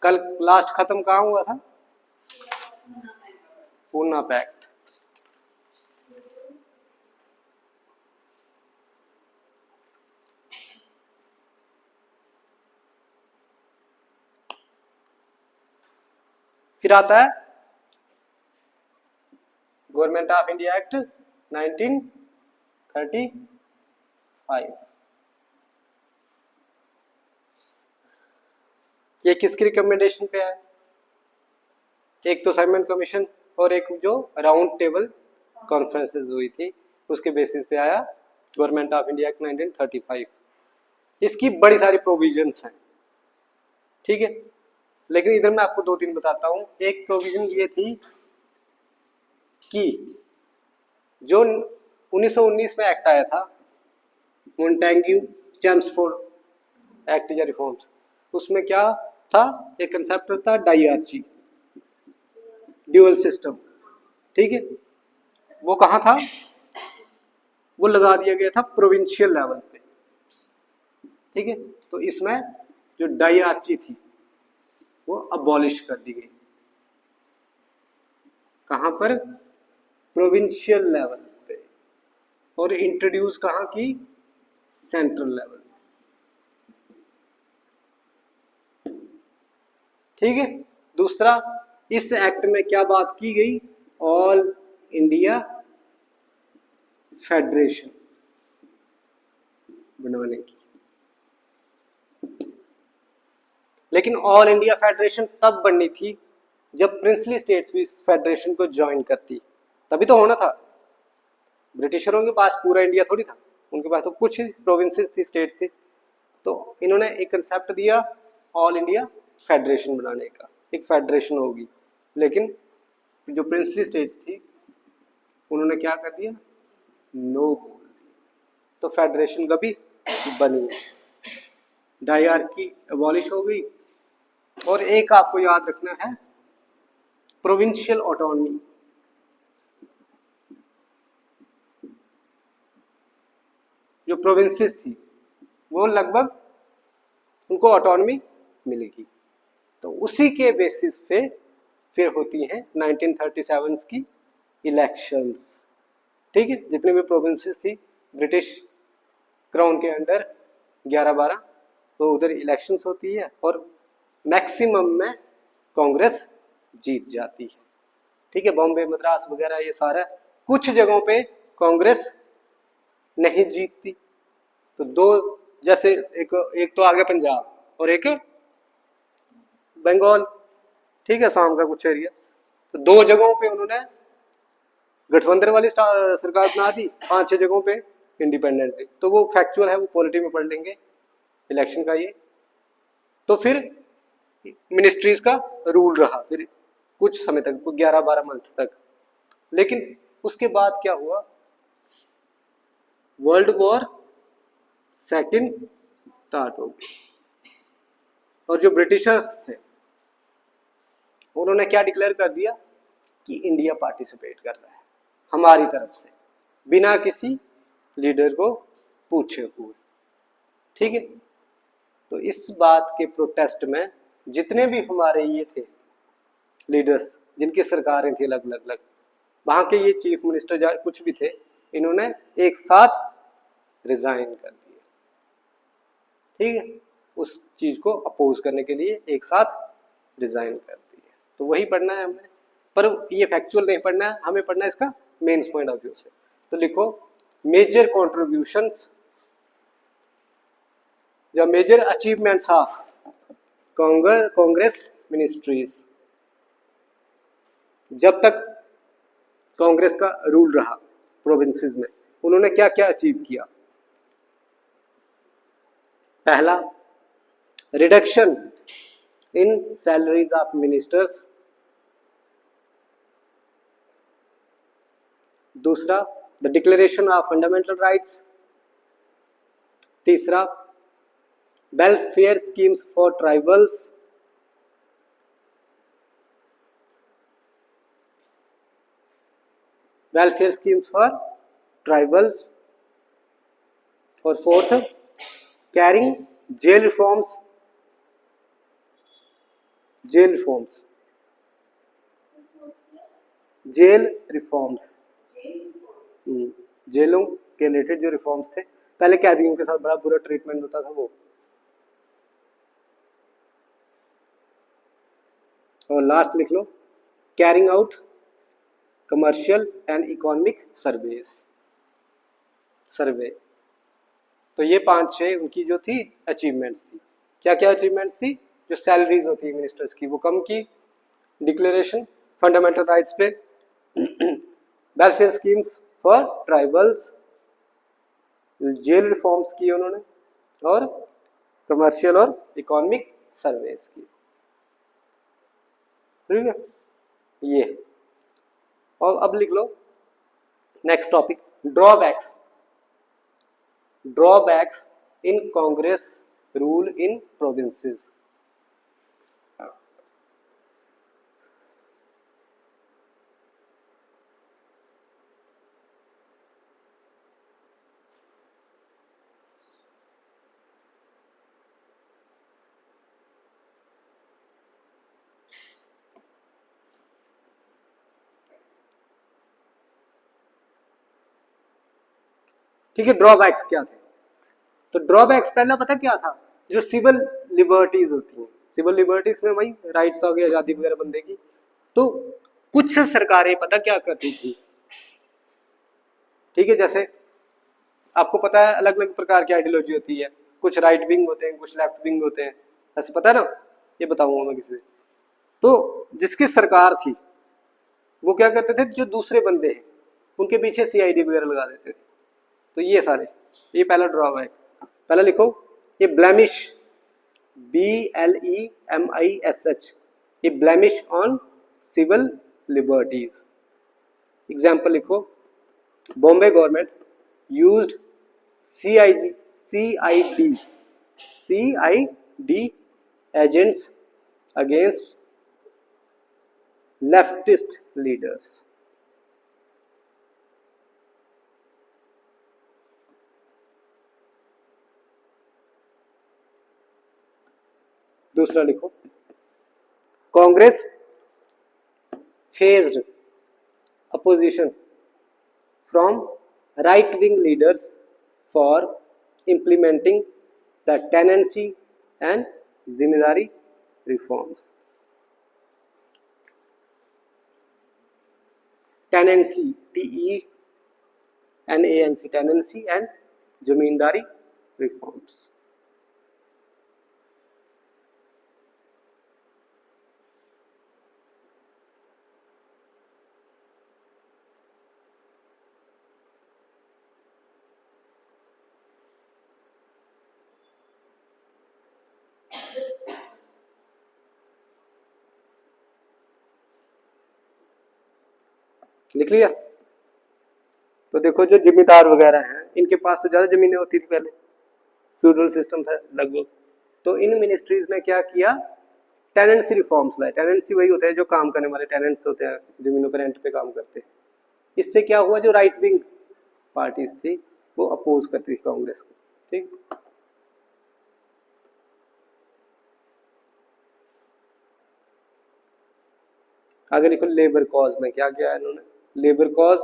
कल लास्ट खत्म कहाँ हुआ था? पूना पैक्ट। फिर आता है गवर्नमेंट ऑफ इंडिया एक्ट 1935। ये किसकी रिकमेंडेशन पे है? एक तो साइमन कमीशन और एक जो राउंड टेबल कॉन्फ्रेंसेस हुई थी उसके बेसिस पे आया गवर्नमेंट ऑफ इंडिया एक्ट 1935। इसकी बड़ी सारी प्रोविजंस हैं, ठीक है, लेकिन इधर मैं आपको दो तीन बताता हूं। एक प्रोविजन ये थी कि जो 1919 में एक्ट आया था मोंटेग्यू चेम्सफोर्ड एक्ट या रिफॉर्म्स, उसमें क्या था? एक कंसेप्ट था डायआर्ची, ड्यूअल सिस्टम, ठीक है। वो कहाँ था? वो लगा दिया गया था प्रोविंशियल लेवल पे, ठीक है। तो इसमें जो डायआर्ची थी वो अबॉलिश कर दी गई। कहाँ पर? प्रोविंशियल लेवल पे। और इंट्रोड्यूस कहाँ की? सेंट्रल लेवल, ठीक है। दूसरा, इस एक्ट में क्या बात की गई? ऑल इंडिया फेडरेशन बनाने की। लेकिन ऑल इंडिया फेडरेशन तब बननी थी जब प्रिंसली स्टेट्स भी इस फेडरेशन को ज्वाइन करती, तभी तो होना था। ब्रिटिशरों के पास पूरा इंडिया थोड़ी था, उनके पास तो कुछ प्रोविंसेस थी, स्टेट्स थी। तो इन्होंने एक कंसेप्ट दिया ऑल इंडिया फेडरेशन बनाने का, एक फेडरेशन होगी। लेकिन जो प्रिंसली स्टेट्स थी उन्होंने क्या कर दिया? नो बोल दी। तो फेडरेशन कभी बनी, डायआर्की अबॉलिश हो गई। और एक आपको याद रखना है, प्रोविंशियल ऑटोनॉमी। जो प्रोविंसेस थी वो लगभग उनको ऑटोनॉमी मिलेगी। तो उसी के बेसिस पे फिर होती हैं 1937 की इलेक्शंस, ठीक है। जितने भी प्रोविंसेस थी ब्रिटिश क्राउन के अंडर 11-12, तो उधर इलेक्शंस होती है और मैक्सिमम में कांग्रेस जीत जाती है, ठीक है। बॉम्बे, मद्रास वगैरह ये सारा, कुछ जगहों पे कांग्रेस नहीं जीतती। तो दो, जैसे एक तो आ गया पंजाब और एक बंगाल, ठीक है, शाम का कुछ एरिया। तो दो जगहों पे उन्होंने गठबंधन वाली सरकार बना दी, 5-6 जगहों पे इंडिपेंडेंट। तो वो फैक्चुअल है, वो पॉलिटी में पढ़ लेंगे इलेक्शन का ये। तो फिर मिनिस्ट्रीज का रूल रहा फिर कुछ समय तक, 11-12 मंथ तक। लेकिन उसके बाद क्या हुआ? वर्ल्ड वॉर सेकंड स्टार्ट हो गई और जो ब्रिटिशर्स थे उन्होंने क्या डिक्लेयर कर दिया कि इंडिया पार्टिसिपेट कर रहा है हमारी तरफ से, बिना किसी लीडर को पूछे हुए, ठीक है। तो इस बात के प्रोटेस्ट में जितने भी हमारे ये थे लीडर्स, जिनकी सरकारें थी अलग अलग, वहां के ये चीफ मिनिस्टर कुछ भी थे, इन्होंने एक साथ रिजाइन कर दिए, ठीक है। उस चीज को अपोज करने के लिए एक साथ रिजाइन कर दिए। तो वही पढ़ना है हमें, पर ये फैक्चुअल नहीं पढ़ना है, हमें पढ़ना है इसका मेंस पॉइंट ऑफ व्यू से। तो लिखो मेजर कॉन्ट्रीब्यूशंस या major achievements of Congress ministries. जब तक कांग्रेस का रूल रहा प्रोविंसेस में, उन्होंने क्या क्या अचीव किया? पहला, reduction in salaries of ministers. दूसरा, the declaration of fundamental rights. तीसरा, welfare schemes for tribals. Welfare schemes for tribals. और fourth, carrying jail reforms jail reforms, jail reforms, जेलों के रिलेटेड जो रिफॉर्म्स थे, पहले कैदियों के साथ बड़ा बुरा ट्रीटमेंट होता था वो। और लास्ट लिख लो, carrying out commercial and economic survey. तो ये 5-6 उनकी जो थी अचीवमेंट्स थी। क्या क्या अचीवमेंट्स थी? जो सैलरीज होती है मिनिस्टर्स की वो कम की, डिक्लेरेशन फंडामेंटल राइट्स पे, welfare schemes for tribals, jail reforms की उन्होंने, और कमर्शियल और इकोनॉमिक सर्वेस की। ठीक है, ये। और अब लिख लो next topic, drawbacks, drawbacks in Congress rule in provinces. ठीक है, ड्रॉबैक्स क्या थे? तो ड्रॉबैक्स पहला पता क्या था? जो सिविल लिबर्टीज होती हैं, सिविल लिबर्टीज में वही राइट्स हो गई, आजादी वगैरह बंदे की। तो कुछ सरकारें पता क्या करती थी, ठीक है, जैसे आपको पता है अलग अलग प्रकार की आइडियोलॉजी होती है, कुछ राइट विंग होते हैं, कुछ लेफ्ट विंग होते हैं, ऐसे पता है ना, ये बताऊंगा मैं किसी। तो जिसकी सरकार थी वो क्या करते थे, जो दूसरे बंदे हैं उनके पीछे सीआईडी वगैरह लगा देते थे। तो ये सारे, ये पहला ड्रॉबैक। पहला लिखो, ये ब्लेमिश, BLEMISH, ये blemish on civil liberties. Example लिखो, Bombay government used CID agents against leftist leaders। दूसरा लिखो, Congress faced opposition from right wing leaders for implementing the tenancy and जिम्मेदारी reforms। tenancy, TENANC, tenancy and zamindari reforms। लिख लिया? तो देखो, जो जिम्मेदार वगैरह हैं इनके पास तो ज्यादा जमीनें होती थी पहले, फ्यूडल सिस्टम था लगभग। तो इन मिनिस्ट्रीज ने क्या किया, टेनेंसी रिफॉर्म्स लाए। टेनेंसी वही होते हैं जो काम करने वाले टेनेंट्स होते हैं, जमीनों पर रेंट पे काम करते हैं। इससे क्या हुआ, जो राइट विंग पार्टीज थी वो अपोज करती थी कांग्रेस को। ठीक, आगे देखो, लेबर कॉज में क्या किया है इन्होंने, लेबर कॉज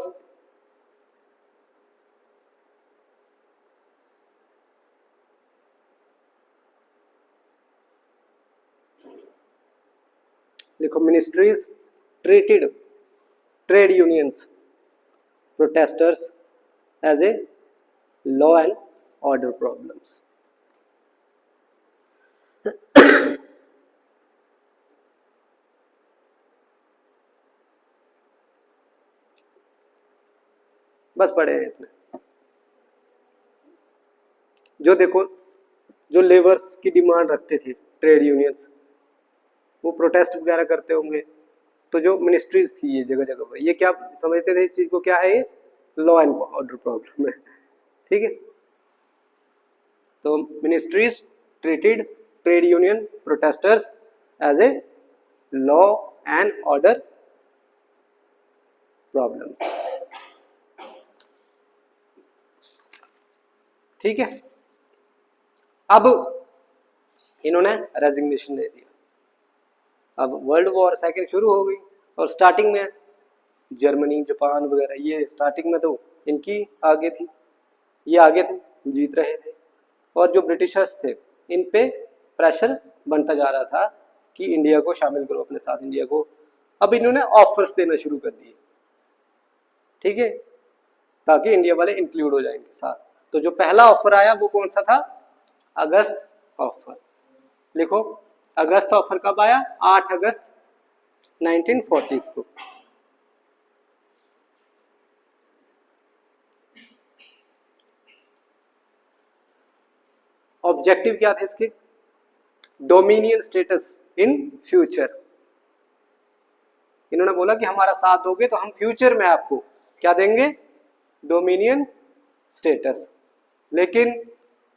लिखो, ministries treated trade unions protesters as a law and order problems. बस पढ़े हैं इतने। जो देखो, जो लेबर्स की डिमांड रखते थे ट्रेड यूनियंस, वो प्रोटेस्ट वगैरह करते होंगे। तो जो मिनिस्ट्रीज थी ये जगह जगह पर, ये क्या समझते थे इस चीज को, क्या है, ये लॉ एंड ऑर्डर प्रॉब्लम है। ठीक है, तो ministries treated trade union protesters as a law and order problems. ठीक है, अब इन्होंने रेजिग्नेशन दे दिया। अब वर्ल्ड वॉर सेकेंड शुरू हो गई और स्टार्टिंग में जर्मनी जापान वगैरह ये स्टार्टिंग में तो इनकी आगे थी, ये आगे थे, जीत रहे थे, और जो ब्रिटिशर्स थे इन पे प्रेशर बनता जा रहा था कि इंडिया को शामिल करो अपने साथ, इंडिया को। अब इन्होंने ऑफर्स देना शुरू कर दिए, ठीक है, ताकि इंडिया वाले इंक्लूड हो जाए इनके साथ। तो जो पहला ऑफर आया वो कौन सा था? अगस्त ऑफर। लिखो, अगस्त ऑफर कब आया? 8 अगस्त 1940 को। ऑब्जेक्टिव क्या थे इसके? Dominion status in future. इन्होंने बोला कि हमारा साथ दोगे तो हम फ्यूचर में आपको क्या देंगे? Dominion status. लेकिन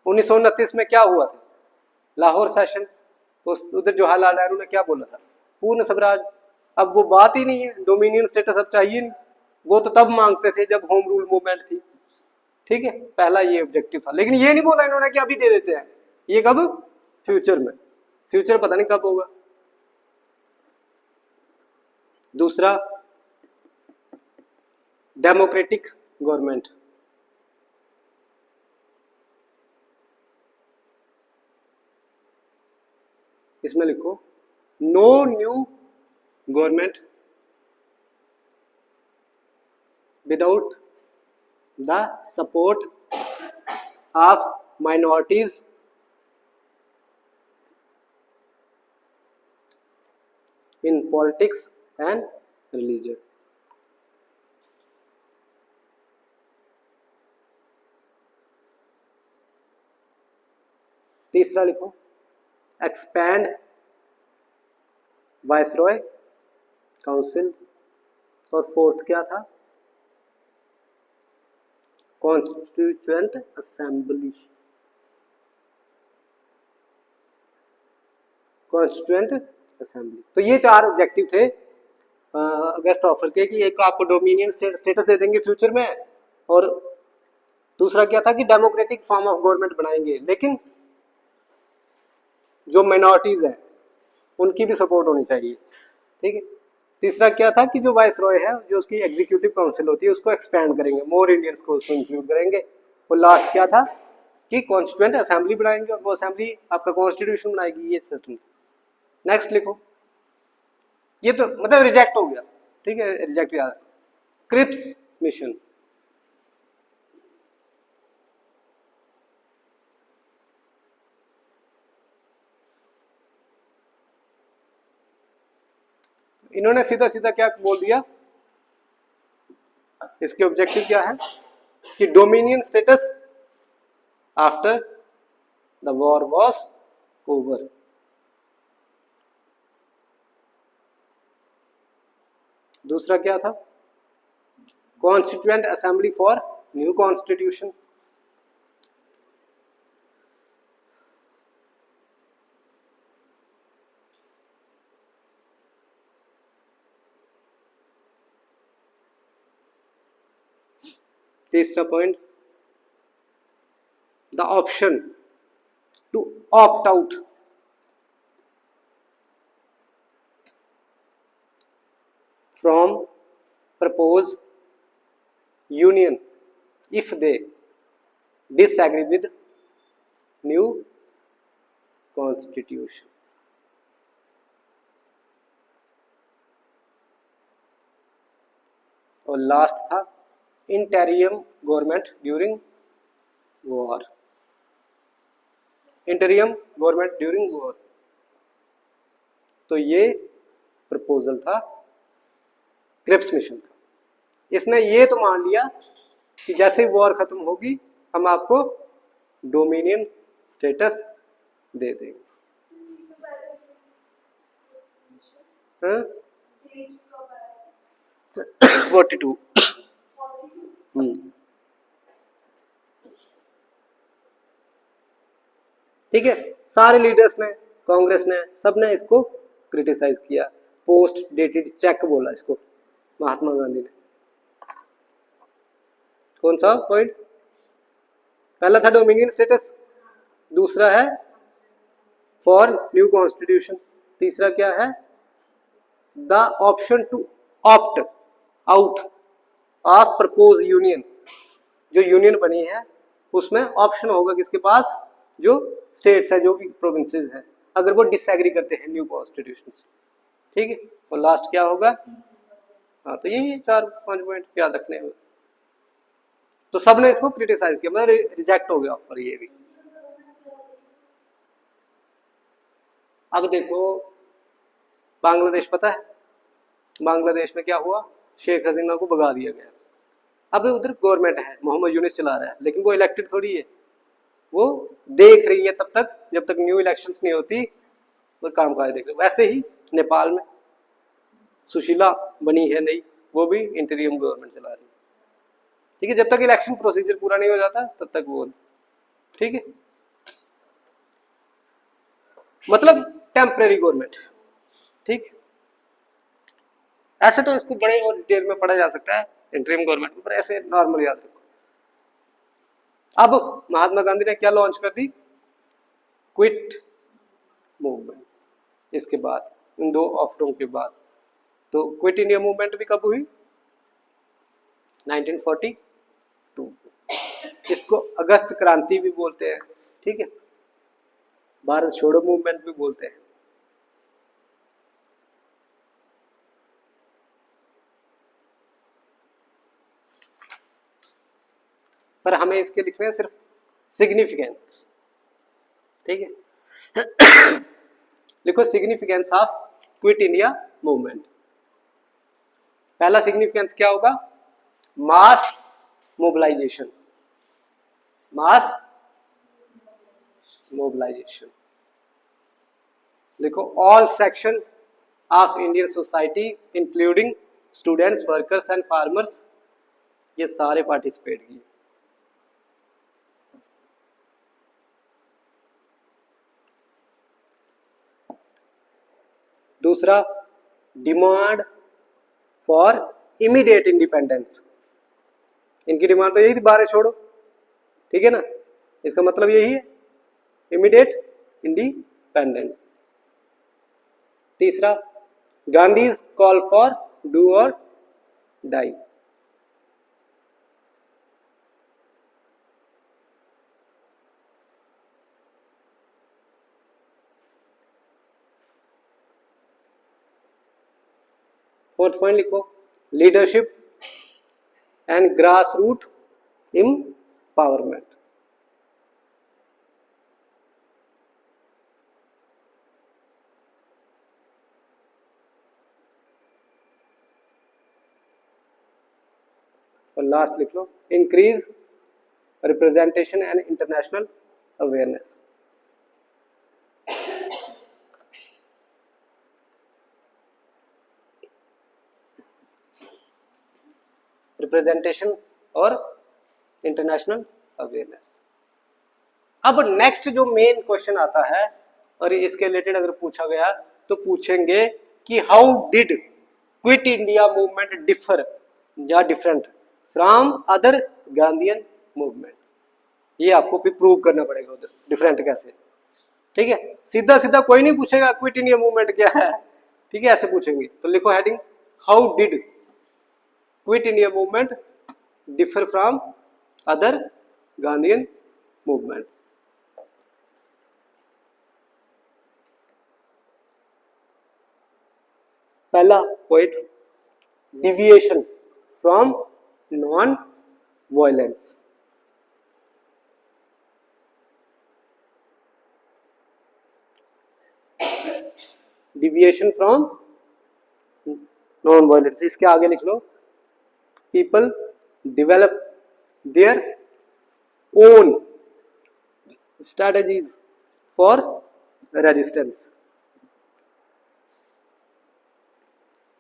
1929 में क्या हुआ था? लाहौर सेशन। तो उधर जवाहरलाल नेहरू ने क्या बोला था? पूर्ण स्वराज। अब वो बात ही नहीं है, डोमिनियन स्टेटस अब चाहिए नहीं। वो तो तब मांगते थे जब होम रूल मूवमेंट थी, ठीक है। पहला ये ऑब्जेक्टिव था, लेकिन ये नहीं बोला इन्होंने कि अभी दे देते हैं। ये कब? फ्यूचर में। फ्यूचर पता नहीं कब होगा। दूसरा, डेमोक्रेटिक गवर्नमेंट। इसमें लिखो, no new government without the support of minorities in politics and religion. तीसरा लिखो, एक्सपैंड वाइसरॉय काउंसिल। और फोर्थ क्या था? Constituent assembly. Constituent assembly. तो ये 4 ऑब्जेक्टिव थे अगस्त ऑफर के, कि एक आपको डोमिनियन स्टेटस दे देंगे फ्यूचर में, और दूसरा क्या था कि डेमोक्रेटिक फॉर्म ऑफ गवर्नमेंट बनाएंगे, लेकिन जो माइनॉरिटीज हैं उनकी भी सपोर्ट होनी चाहिए, ठीक है। तीसरा क्या था कि जो वाइसरॉय है, जो उसकी एग्जीक्यूटिव काउंसिल होती है, उसको एक्सपैंड करेंगे, मोर इंडियंस को उसमें इंक्लूड करेंगे। और लास्ट क्या था कि कॉन्स्टिट्यूएंट असेंबली बनाएंगे, और वो असेंबली आपका कॉन्स्टिट्यूशन बनाएगी, ये सिस्टम। नेक्स्ट लिखो, ये तो मतलब रिजेक्ट हो गया, ठीक है, रिजेक्ट याद। Cripps mission. इन्होंने सीधा सीधा क्या बोल दिया? इसके ऑब्जेक्टिव क्या है कि dominion status after the war was over. दूसरा क्या था? Constituent assembly for new constitution. तीसरा point, the option to opt out from propose union if they disagree with new constitution। और लास्ट था interim government during war. Interim government during war, तो ये proposal था Cripps mission का। इसने ये तो मान लिया कि जैसे ही वॉर खत्म होगी हम आपको डोमिनियन स्टेटस दे देंगे। 42। ठीक है, सारे लीडर्स ने, कांग्रेस ने, सब ने इसको क्रिटिसाइज किया। पोस्ट डेटेड चेक बोला इसको महात्मा गांधी ने। कौन सा पॉइंट? पहला था डोमिनियन स्टेटस, दूसरा है फॉर न्यू कॉन्स्टिट्यूशन, तीसरा क्या है? The option to opt out of propose union, जो यूनियन बनी है उसमें ऑप्शन होगा किसके पास, जो स्टेट्स है, जो भी प्रोविंसेस है, अगर वो डिसएग्री करते हैं न्यू कॉन्स्टिट्यूशन से। ठीक है, और लास्ट क्या होगा, हाँ तो यही 4-5 पॉइंट याद रखने हैं। तो सबने इसको क्रिटिसाइज किया, मतलब रिजेक्ट हो गया ऑफर ये भी। अब देखो बांग्लादेश, पता है बांग्लादेश में क्या हुआ, शेख हसीना को भगा दिया गया। अब उधर गवर्नमेंट है, मोहम्मद यूनिस चला रहा है, लेकिन वो इलेक्टेड थोड़ी है, वो देख रही है तब तक जब तक न्यू इलेक्शंस नहीं होती, वो काम काज देख रही है। वैसे ही नेपाल में सुशीला बनी है नई, वो भी इंटीरियम गवर्नमेंट चला रही है। ठीक है, जब तक इलेक्शन प्रोसीजर पूरा नहीं हो जाता तब तक वो, ठीक है, मतलब टेम्परेरी गवर्नमेंट। ठीक, ऐसे तो इसको बड़े और डिटेल में पढ़ा जा सकता है इंटरिम गवर्नमेंट, पर ऐसे नॉर्मल याद रखो। अब महात्मा गांधी ने क्या लॉन्च कर दी, क्विट मूवमेंट। इसके बाद इन 2 ऑफरों के बाद तो क्विट इंडिया मूवमेंट भी कब हुई, 1942। इसको अगस्त क्रांति भी बोलते हैं। ठीक है, भारत छोड़ो मूवमेंट भी बोलते हैं। पर हमें इसके लिखने हैं सिर्फ सिग्निफिकेंस। ठीक है लिखो significance of quit India movement. पहला सिग्निफिकेंस क्या होगा, मास मोबिलाइजेशन, मास मोबिलाइजेशन। देखो all section of Indian society including students, workers and farmers, ये सारे पार्टिसिपेट किए। दूसरा, डिमांड फॉर इमीडिएट इंडिपेंडेंस। इनकी डिमांड तो यही थी, बारह छोड़ो। ठीक है ना, इसका मतलब यही है, इमीडिएट इंडिपेंडेंस। तीसरा, गांधीज कॉल फॉर डू और डाई। फोर्थ पॉइंट लिखो, leadership and grass root empowerment. और लास्ट लिख लो, increase representation and international awareness. Representation और इंटरनेशनल अवेयरनेस। अब नेक्स्ट जो मेन क्वेश्चन आता है, और इसके रिलेटेड अगर पूछा गया तो पूछेंगे कि how did quit India movement differ या different from other Gandhian movement. ये आपको भी प्रूव करना पड़ेगा उधर डिफरेंट कैसे। ठीक है, सीधा सीधा कोई नहीं पूछेगा क्विट इंडिया मूवमेंट क्या है। ठीक है, ऐसे पूछेंगे तो लिखो heading, how did quit India movement differ from other Gandhian movement. पहला point, deviation from non violence. Deviation from non violence, इसके आगे लिख लो, people develop their own strategies for resistance.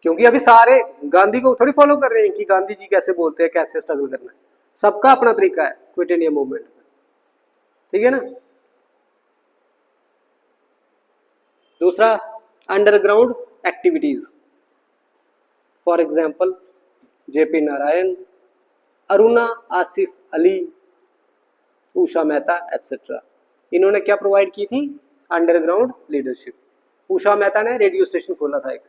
क्योंकि अभी सारे गांधी को थोड़ी फॉलो कर रहे हैं कि गांधी जी कैसे बोलते हैं, कैसे स्ट्रगल करना है, सबका अपना तरीका है क्विट इंडिया मूवमेंट में। ठीक है ना। दूसरा, underground activities, for example JP Narayan, Aruna Asif Ali, Usha Mehta etcetera. इन्होंने क्या प्रोवाइड की थी, अंडरग्राउंड लीडरशिप। उषा मेहता ने रेडियो स्टेशन खोला था एक,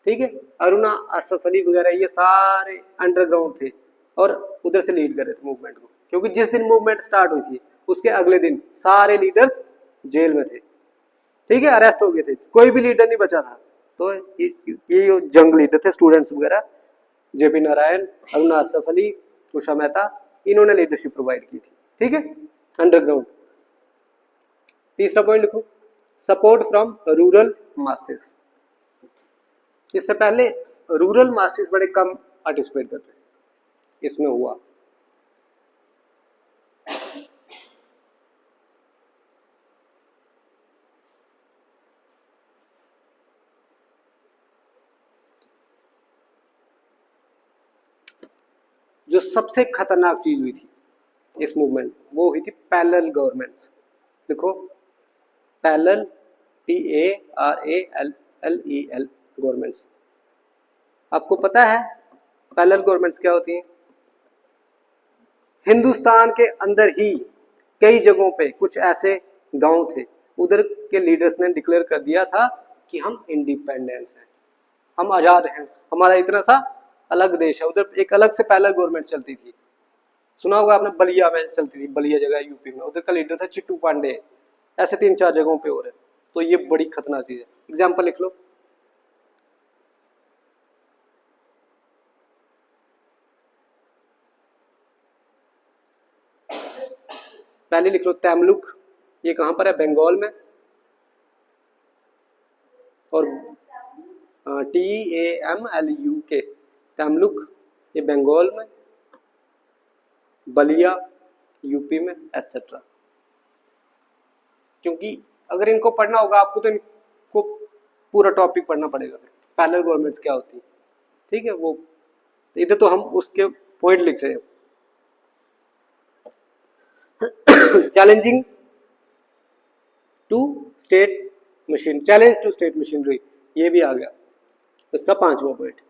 ठीक है। अरुणा असफ अली वगैरह ये सारे अंडरग्राउंड थे और उधर से लीड कर रहे थे मूवमेंट को, क्योंकि जिस दिन मूवमेंट स्टार्ट हुई थी उसके अगले दिन सारे लीडर्स जेल में थे, ठीक है, अरेस्ट हो गए थे, कोई भी लीडर नहीं बचा था। तो ये जंग लीडर थे स्टूडेंट्स वगैरह, जेपी नारायण, अरुणा असफ अली, उषा मेहता, इन्होंने लीडरशिप प्रोवाइड की थी, ठीक है, अंडरग्राउंड। तीसरा पॉइंट लिखो, सपोर्ट फ्रॉम रूरल मासेस। इससे पहले रूरल मासेस बड़े कम पार्टिसिपेट करते थे, इसमें हुआ। जो सबसे खतरनाक चीज हुई थी इस मूवमेंट, वो हुई थी पैरेलल गवर्नमेंट्स। देखो पैरेलल, PARALLEL गवर्नमेंट्स। आपको पता है पैरेलल गवर्नमेंट्स क्या होती हैं? हिंदुस्तान के अंदर ही कई जगहों पे कुछ ऐसे गांव थे, उधर के लीडर्स ने डिक्लेयर कर दिया था कि हम इंडिपेंडेंस हैं, हम आजाद हैं, हमारा इतना सा अलग देश है। उधर एक अलग से पैरेलल गवर्नमेंट चलती थी, सुना होगा आपने, बलिया में चलती थी, बलिया जगह यूपी में, उधर का लीडर था चिट्टू पांडे। ऐसे 3-4 जगहों पे हो रहे, तो ये बड़ी खतरनाक चीज है। एग्जाम्पल लिख लो, पहले लिख लो तैमलुक, ये कहां पर है? बंगाल में। और TAMLUK, तैमलुक ये बंगाल में, बलिया यूपी में, एटसेट्रा। क्योंकि अगर इनको पढ़ना होगा आपको तो इनको पूरा टॉपिक पढ़ना पड़ेगा, पैरेलल गवर्नमेंट्स क्या होती है, ठीक है। वो इधर तो हम उसके पॉइंट लिख रहे हैं। Challenging to state machine, challenge to state machinery, ये भी आ गया इसका 5वां पॉइंट।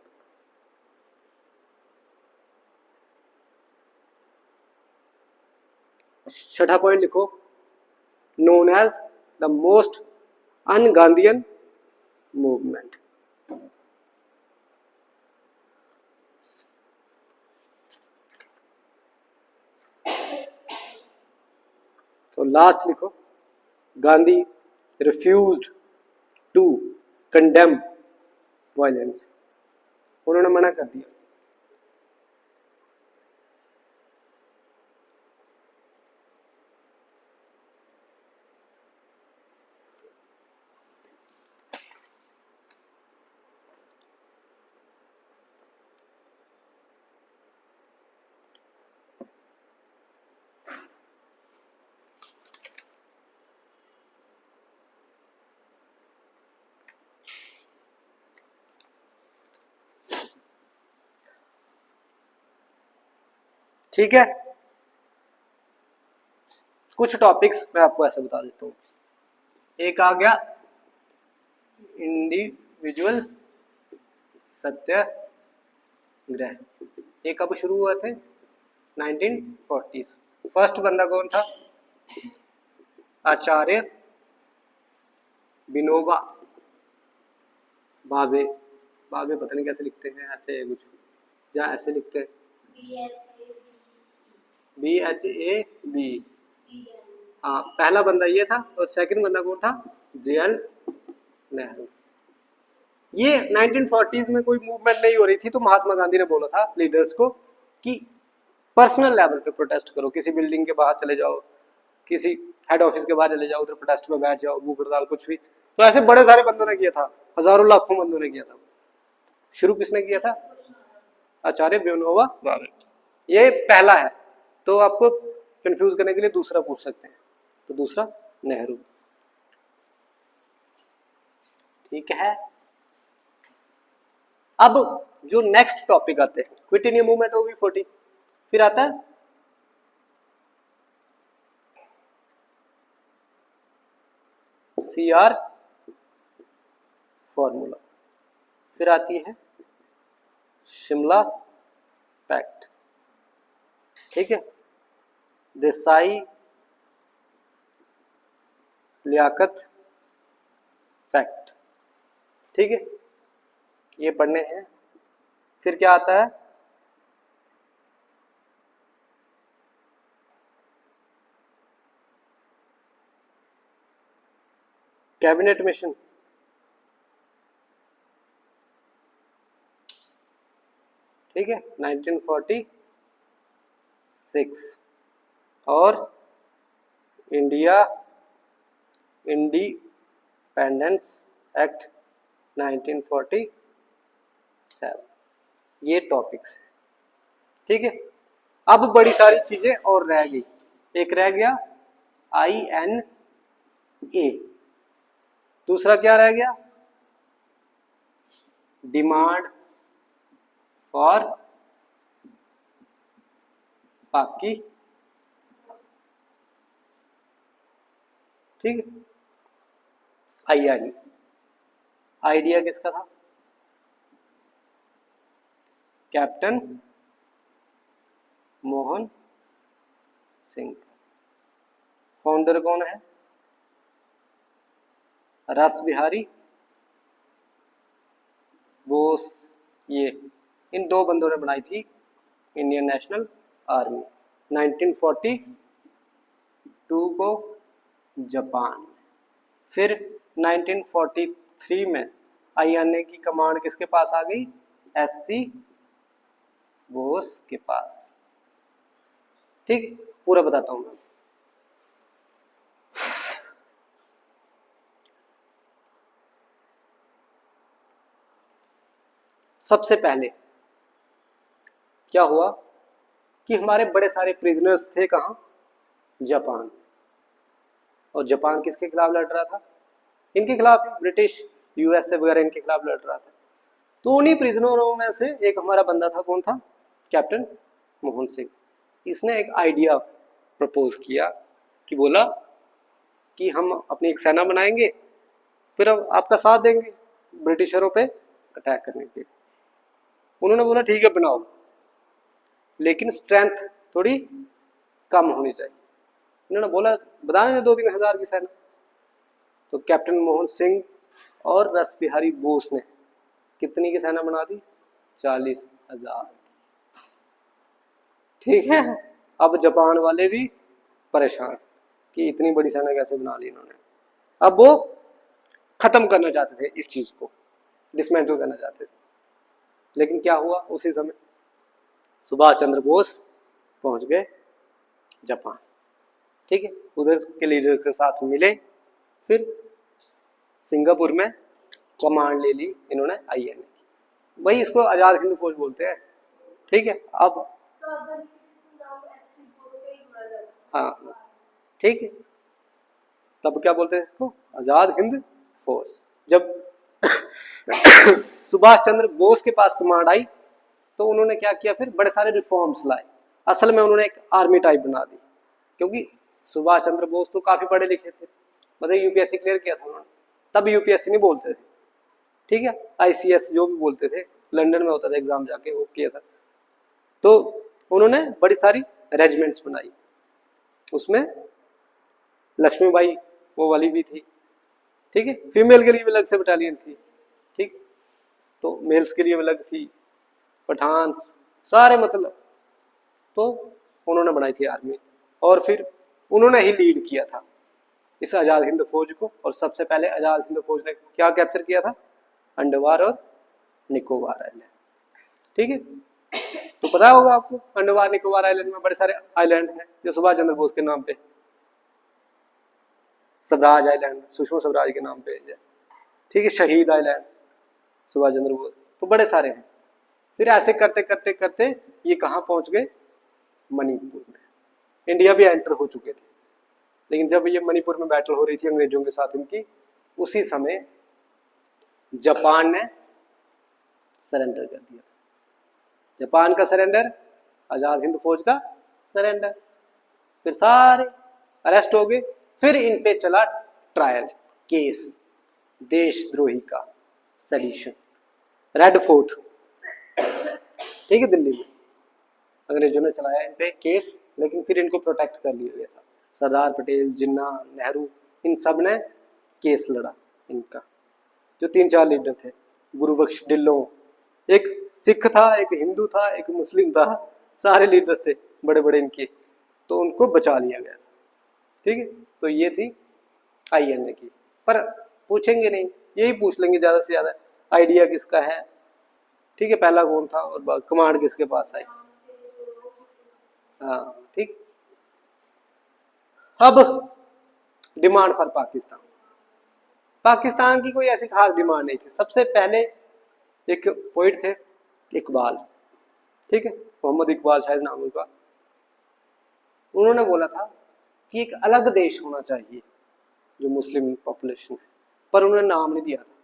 छठा पॉइंट लिखो, known as the most ungandhian movement. तो लास्ट लिखो, Gandhi refused to condemn violence, उन्होंने मना कर दिया। ठीक है, कुछ टॉपिक्स मैं आपको ऐसे बता देता हूँ। एक आ गया इंडिविजुअल सत्याग्रह, ये कब शुरू हुआ थे? 1940s। फर्स्ट बंदा कौन था? आचार्य विनोबा भावे। भावे पता नहीं कैसे लिखते हैं, ऐसे कुछ, जहाँ ऐसे लिखते हैं BHAB। हाँ, पहला बंदा ये था और सेकंड बंदा कौन था? JL नेहरू। ये 1940s में कोई मूवमेंट नहीं हो रही थी, तो महात्मा गांधी ने बोला था लीडर्स को कि पर्सनल लेवल पे प्रोटेस्ट करो, किसी बिल्डिंग के बाहर चले जाओ, किसी हेड ऑफिस के बाहर चले जाओ, उधर प्रोटेस्ट में बैठ जाओ, भूख हड़ताल कुछ भी। तो ऐसे बड़े सारे बंदों ने किया था, हजारों लाखों बंदों ने किया था। शुरू किसने किया था? आचार्य विनोबा भावे। ये पहला है, तो आपको कंफ्यूज करने के लिए दूसरा पूछ सकते हैं, तो दूसरा नेहरू, ठीक है। अब जो नेक्स्ट टॉपिक आते हैं, क्विट इंडिया मूवमेंट होगी 40, फिर आता है CR फॉर्मूला, फिर आती है शिमला पैक्ट, ठीक है, देसाई लियाकत पैक्ट, ठीक है। ये पढ़ने हैं। फिर क्या आता है, कैबिनेट मिशन। ठीक है, 1946 और इंडिया इंडिपेंडेंस एक्ट 1947, ये टॉपिक्स है। ठीक है, अब बड़ी सारी चीजें और रह गई। एक रह गया INA, दूसरा क्या रह गया, डिमांड फॉर पाकिस्तान। ठीक है, INA, आइडिया किसका था, कैप्टन मोहन सिंह। फाउंडर कौन है, रास बिहारी बोस। ये इन दो बंदों ने बनाई थी इंडियन नेशनल आर्मी 1942 को जापान। फिर 1943 में INA की कमांड किसके पास आ गई, SC बोस के पास। ठीक, पूरा बताता हूं मैं। सबसे पहले क्या हुआ कि हमारे बड़े सारे प्रिजनर्स थे कहाँ, जापान। और जापान किसके खिलाफ लड़ रहा था, इनके खिलाफ, ब्रिटिश USA वगैरह इनके खिलाफ लड़ रहा था। तो उन्हीं प्रिजनरों में से एक हमारा बंदा था, कौन था, कैप्टन मोहन सिंह। इसने एक आइडिया प्रपोज किया कि बोला कि हम अपनी एक सेना बनाएंगे, फिर अब आपका साथ देंगे ब्रिटिशरों पे अटैक करने के लिए। उन्होंने बोला ठीक है बनाओ, लेकिन स्ट्रेंथ थोड़ी कम होनी चाहिए। उन्होंने बोला बता दें 2-3 हज़ार की सेना। तो कैप्टन मोहन सिंह और रास बिहारी बोस ने कितनी की सेना बना दी, 40,000। ठीक है, अब जापान वाले भी परेशान कि इतनी बड़ी सेना कैसे बना ली इन्होंने। अब वो खत्म करना चाहते थे, इस चीज को डिसमेंटल करना चाहते थे। लेकिन क्या हुआ, उसी समय सुभाष चंद्र बोस पहुंच गए जापान। ठीक है, उधर के लीडर के साथ मिले, फिर सिंगापुर में कमांड ले ली इन्होंने INA। वही इसको आजाद हिंद फौज बोलते हैं। ठीक है, अब हाँ ठीक है, तब क्या बोलते हैं इसको, आजाद हिंद फौज। जब सुभाष चंद्र बोस के पास कमांड आई तो उन्होंने क्या किया, फिर बड़े सारे रिफॉर्म्स लाए। असल में उन्होंने एक आर्मी टाइप बना दी, क्योंकि सुभाष चंद्र बोस तो काफी पढ़े लिखे थे, मतलब UPSC क्लियर किया था उन्होंने। तब UPSC नहीं बोलते थे, ठीक है, ICS जो भी बोलते थे, लंदन में होता था एग्जाम जाके, वो किया था। तो उन्होंने बड़ी सारी रेजिमेंट्स बनाई, उसमें लक्ष्मीबाई वो वाली भी थी। ठीक है, फीमेल के लिए भी अलग से बटालियन थी। ठीक, तो मेल्स के लिए भी अलग थी, पठान सारे, मतलब तो उन्होंने बनाई थी आर्मी। और फिर उन्होंने ही लीड किया था इस आजाद हिंद फौज को। और सबसे पहले आजाद हिंद फौज ने क्या कैप्चर किया था, अंडमान और निकोबार आइलैंड। ठीक है, तो पता होगा आपको अंडमान निकोबार आइलैंड में बड़े सारे आइलैंड हैं जो सुभाष चंद्र बोस के नाम पे, स्वराज आइलैंड सुषमा स्वराज के नाम पे है। ठीक है, शहीद आइलैंड सुभाष चंद्र बोस, तो बड़े सारे हैं। फिर ऐसे करते करते करते ये कहाँ पहुंच गए, मणिपुर में। इंडिया भी एंटर हो चुके थे, लेकिन जब ये मणिपुर में बैटल हो रही थी अंग्रेजों के साथ इनकी, उसी समय जापान ने सरेंडर कर दिया था। जापान का सरेंडर, आजाद हिंद फौज का सरेंडर, फिर सारे अरेस्ट हो गए। फिर इन पे चला ट्रायल केस, देशद्रोही का सडिशन, रेड फोर्ट, ठीक है, दिल्ली में अंग्रेजों ने चलाया इन पे केस, लेकिन फिर इनको प्रोटेक्ट कर लिया गया था। सरदार पटेल, जिन्ना, नेहरू, इन सब ने केस लड़ा इनका, जो 3-4 लीडर थे। गुरुबख्श ढिल्लों, एक सिख था, एक हिंदू था, एक मुस्लिम था, सारे लीडर्स थे बड़े बड़े इनके, तो उनको बचा लिया गया था। ठीक है, तो ये थी INA की। पर पूछेंगे नहीं, यही पूछ लेंगे ज्यादा से ज्यादा, आइडिया किसका है, ठीक है, पहला कौन था और कमांड किसके पास आई। हाँ ठीक। अब डिमांड फॉर पाकिस्तान, पाकिस्तान की कोई ऐसी खास डिमांड नहीं थी। सबसे पहले एक पोइट थे इकबाल, ठीक है, मोहम्मद इकबाल शायद नाम उनका, उन्होंने बोला था कि एक अलग देश होना चाहिए जो मुस्लिम पॉपुलेशन है, पर उन्होंने नाम नहीं दिया था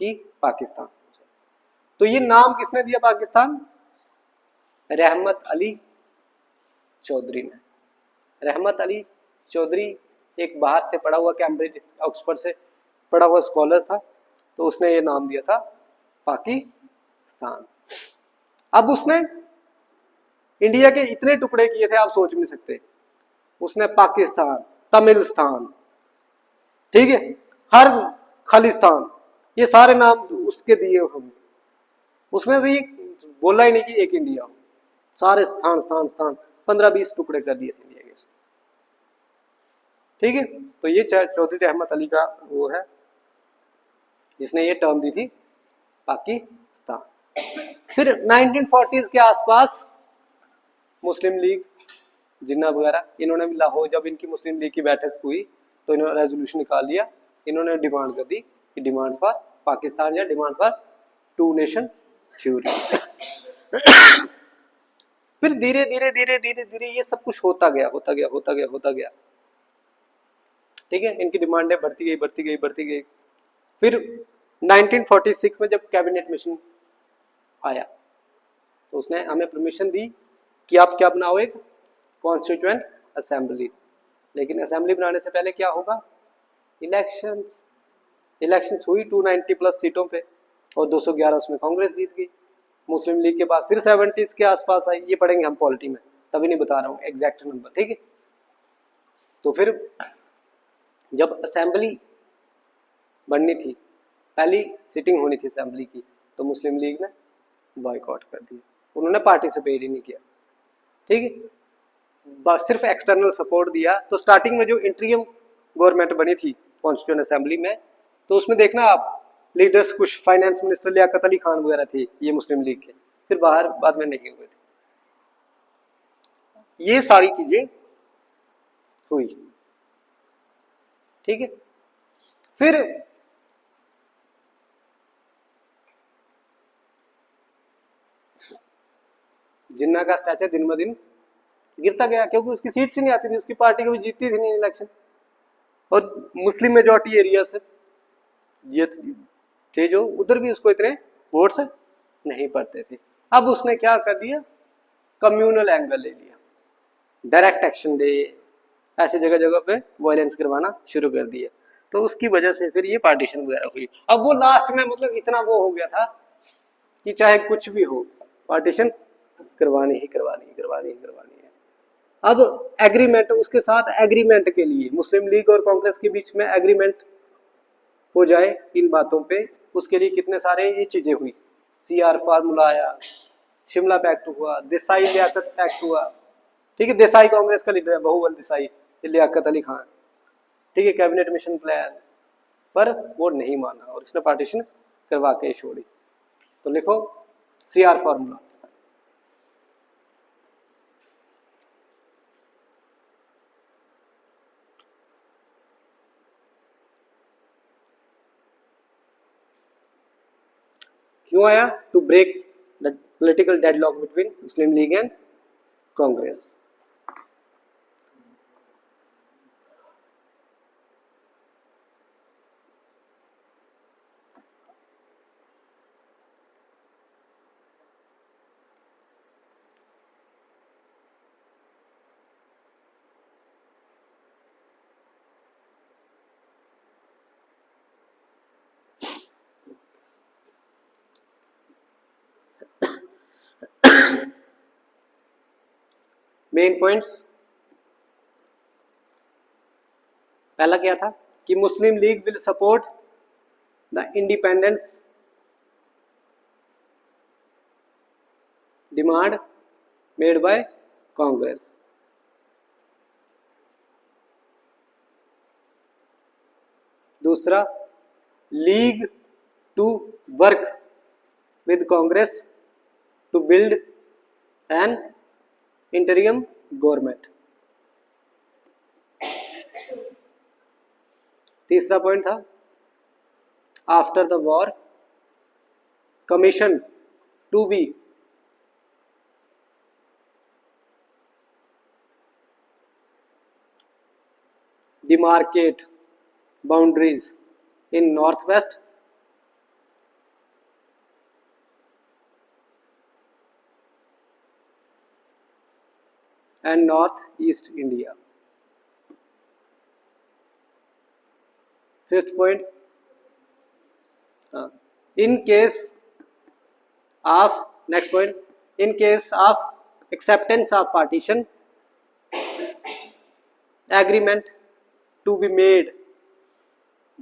कि पाकिस्तान। तो ये नाम किसने दिया पाकिस्तान? रहमत अली चौधरी ने। रहमत अली चौधरी एक बाहर से पढ़ा हुआ, कैम्ब्रिज ऑक्सफोर्ड से पढ़ा हुआ स्कॉलर था, तो उसने ये नाम दिया था पाकिस्तान। अब उसने इंडिया के इतने टुकड़े किए थे आप सोच भी नहीं सकते। उसने पाकिस्तान, तमिलस्तान, ठीक है, हर खालिस्तान, ये सारे नाम उसके दिए हम। उसने तो ये बोला ही नहीं कि एक इंडिया हो, सारे स्थान स्थान स्थान 15-20 टुकड़े कर दिए थे इंडिया के। ठीक है, तो ये चौधरी रहमत अली का वो है जिसने ये टर्म दी थी पाकिस्तान। फिर 1940s के आसपास मुस्लिम लीग, जिन्ना वगैरह, इन्होंने भी लाहौर, जब इनकी मुस्लिम लीग की बैठक हुई तो इन्होंने रेजोल्यूशन निकाल लिया, इन्होंने डिमांड कर दी कि डिमांड फॉर पाकिस्तान या demand for two nation theory. फिर धीरे धीरे धीरे धीरे धीरे ये सब कुछ होता गया होता गया होता गया होता गया। ठीक है, इनकी डिमांडें बढ़ती गई बढ़ती गई बढ़ती गई। फिर 1946 में जब कैबिनेट मिशन आया तो उसने हमें परमिशन दी कि आप क्या बनाओ, एक कॉन्स्टिट्यूएंट असेंबली। लेकिन असेंबली बनाने से पहले क्या होगा? इलेक्शंस। इलेक्शंस हुई 290+ सीटों पे और 211 उसमें कांग्रेस जीत गई। मुस्लिम लीग के पास फिर 70s के आसपास आई, ये पढ़ेंगे हम पॉलिटी में, तभी नहीं बता रहा हूँ एग्जैक्ट नंबर। ठीक है, तो फिर जब असेंबली बननी थी, पहली सिटिंग होनी थी असेंबली की, तो मुस्लिम लीग ने बॉयकॉट कर दिया, उन्होंने पार्टिसिपेट ही नहीं किया। ठीक है, बस सिर्फ एक्सटर्नल सपोर्ट दिया। तो स्टार्टिंग में जो इंट्रीम गवर्नमेंट बनी थी कॉन्स्टिट्यूएंट असेंबली में, तो उसमें देखना आप लीडर्स कुछ फाइनेंस मिनिस्टर लियाकत अली खान वगैरह थे ये मुस्लिम लीग के, फिर बाहर बाद में नहीं हुए थे। ये सारी चीजें हुई। ठीक है, फिर जिन्ना का स्टैचर दिन ब दिन गिरता गया, क्योंकि उसकी सीट्स ही नहीं आती थी, उसकी पार्टी कभी जीतती थी नहीं इलेक्शन, और मुस्लिम मेजॉरिटी एरिया से ये थे जो, उधर भी उसको इतने वोट्स नहीं पड़ते थे। अब उसने क्या कर दिया? कम्युनल एंगल ले लिया, डायरेक्ट एक्शन डे, ऐसी जगह जगह पे वायलेंस करवाना शुरू कर दिया। तो उसकी वजह से फिर ये पार्टीशन वगैरह हुई। अब वो लास्ट में मतलब इतना वो हो गया था कि चाहे कुछ भी हो, पार्टीशन करवानी ही करवानी ही करवानी ही करवानी है। अब एग्रीमेंट, उसके साथ एग्रीमेंट के लिए मुस्लिम लीग और कांग्रेस के बीच में एग्रीमेंट हो जाए इन बातों पे, उसके लिए कितने सारे ये चीजें हुई। CR फार्मूला आया, शिमला पैक्ट हुआ, देसाई लियाकत पैक्ट हुआ। ठीक है, देसाई कांग्रेस का लीडर है, बहुबल देसाई, लियाकत अली खान। ठीक है, कैबिनेट मिशन प्लान, पर वो नहीं माना और इसने पार्टीशन करवा के छोड़ी। तो लिखो CR फार्मूला। क्यों आया? To break the political deadlock between Muslim League and Congress. Main points, पहला क्या था कि Muslim League will support the independence demand made by Congress. दूसरा, League to work with Congress to build an interim government. तीसरा पॉइंट था, after the war commission to be demarcate boundaries in northwest and northeast India। Fifth point, in case of, next point, in case of acceptance of partition, agreement to be made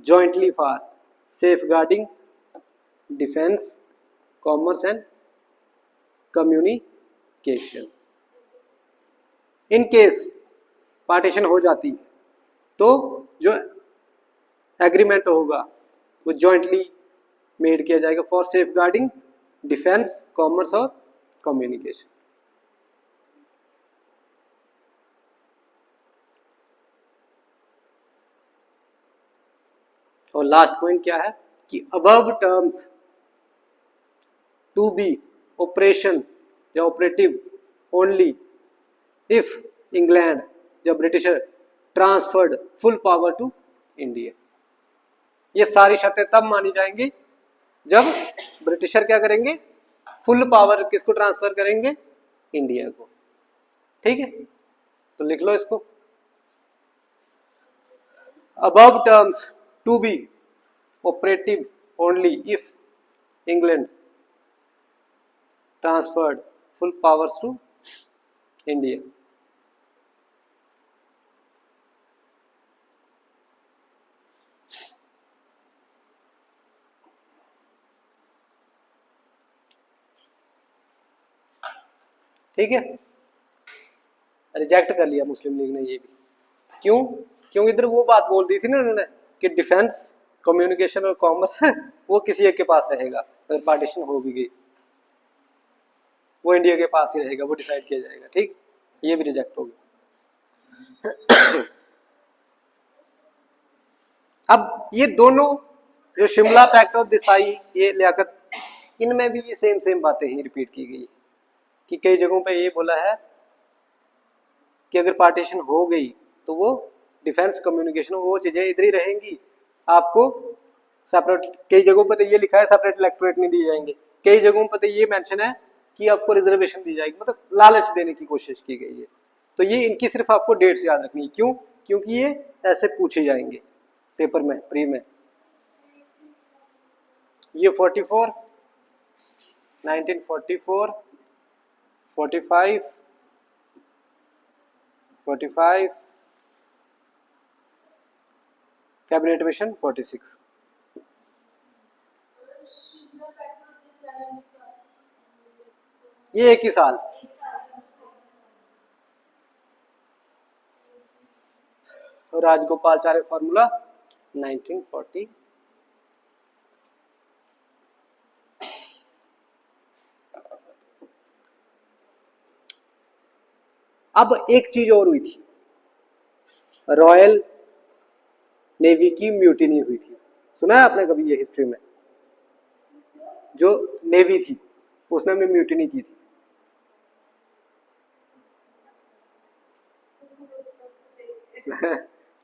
jointly for safeguarding defense, commerce and communication। In case partition हो जाती है तो जो agreement होगा वो jointly made किया जाएगा for safeguarding defence, commerce और कम्युनिकेशन। और लास्ट पॉइंट क्या है कि above terms to be operation या ऑपरेटिव ओनली इफ इंग्लैंड या Britisher transferred full power to India. ये सारी शर्तें तब मानी जाएंगी जब ब्रिटिशर क्या करेंगे, फुल पावर किसको ट्रांसफर करेंगे, इंडिया को। ठीक है, तो लिख लो इसको, above terms to be operative only if England transferred full powers to India। ठीक है, रिजेक्ट कर लिया मुस्लिम लीग ने ये भी। क्यों? क्यों इधर वो बात बोल दी थी ना उन्होंने कि डिफेंस, कम्युनिकेशन और कॉमर्स वो किसी एक के पास रहेगा, अगर पार्टीशन हो भी गई वो इंडिया के पास ही रहेगा, वो डिसाइड किया जाएगा। ठीक, ये भी रिजेक्ट हो गया। अब ये दोनों जो शिमला पैक्ट और देसाई, ये लियाकत, इनमें भी ये सेम बातें ही रिपीट की गई कि कई जगहों पे ये बोला है कि अगर पार्टीशन हो गई तो वो डिफेंस, कम्युनिकेशन वो चीजें इधर ही रहेंगी, आपको सेपरेट, कई जगहों पे तो ये लिखा है सेपरेट इलेक्टोरेट नहीं दिए जाएंगे, कई जगहों पे तो ये मेंशन है कि आपको रिजर्वेशन दी जाएगी, मतलब लालच देने की कोशिश की गई है। तो ये इनकी सिर्फ आपको डेट्स याद रखनी है। क्यों? क्योंकि ये ऐसे पूछे जाएंगे पेपर में, प्री में। ये 44, 1944, 45, 45, कैबिनेट मिशन 46। ये एक ही साल। राजगोपालाचार्य फॉर्मूला 1940। अब एक चीज और हुई थी, रॉयल नेवी की म्यूटिनी हुई थी। सुना है आपने कभी ये हिस्ट्री में? जो नेवी थी उसने भी म्यूटिनी की थी।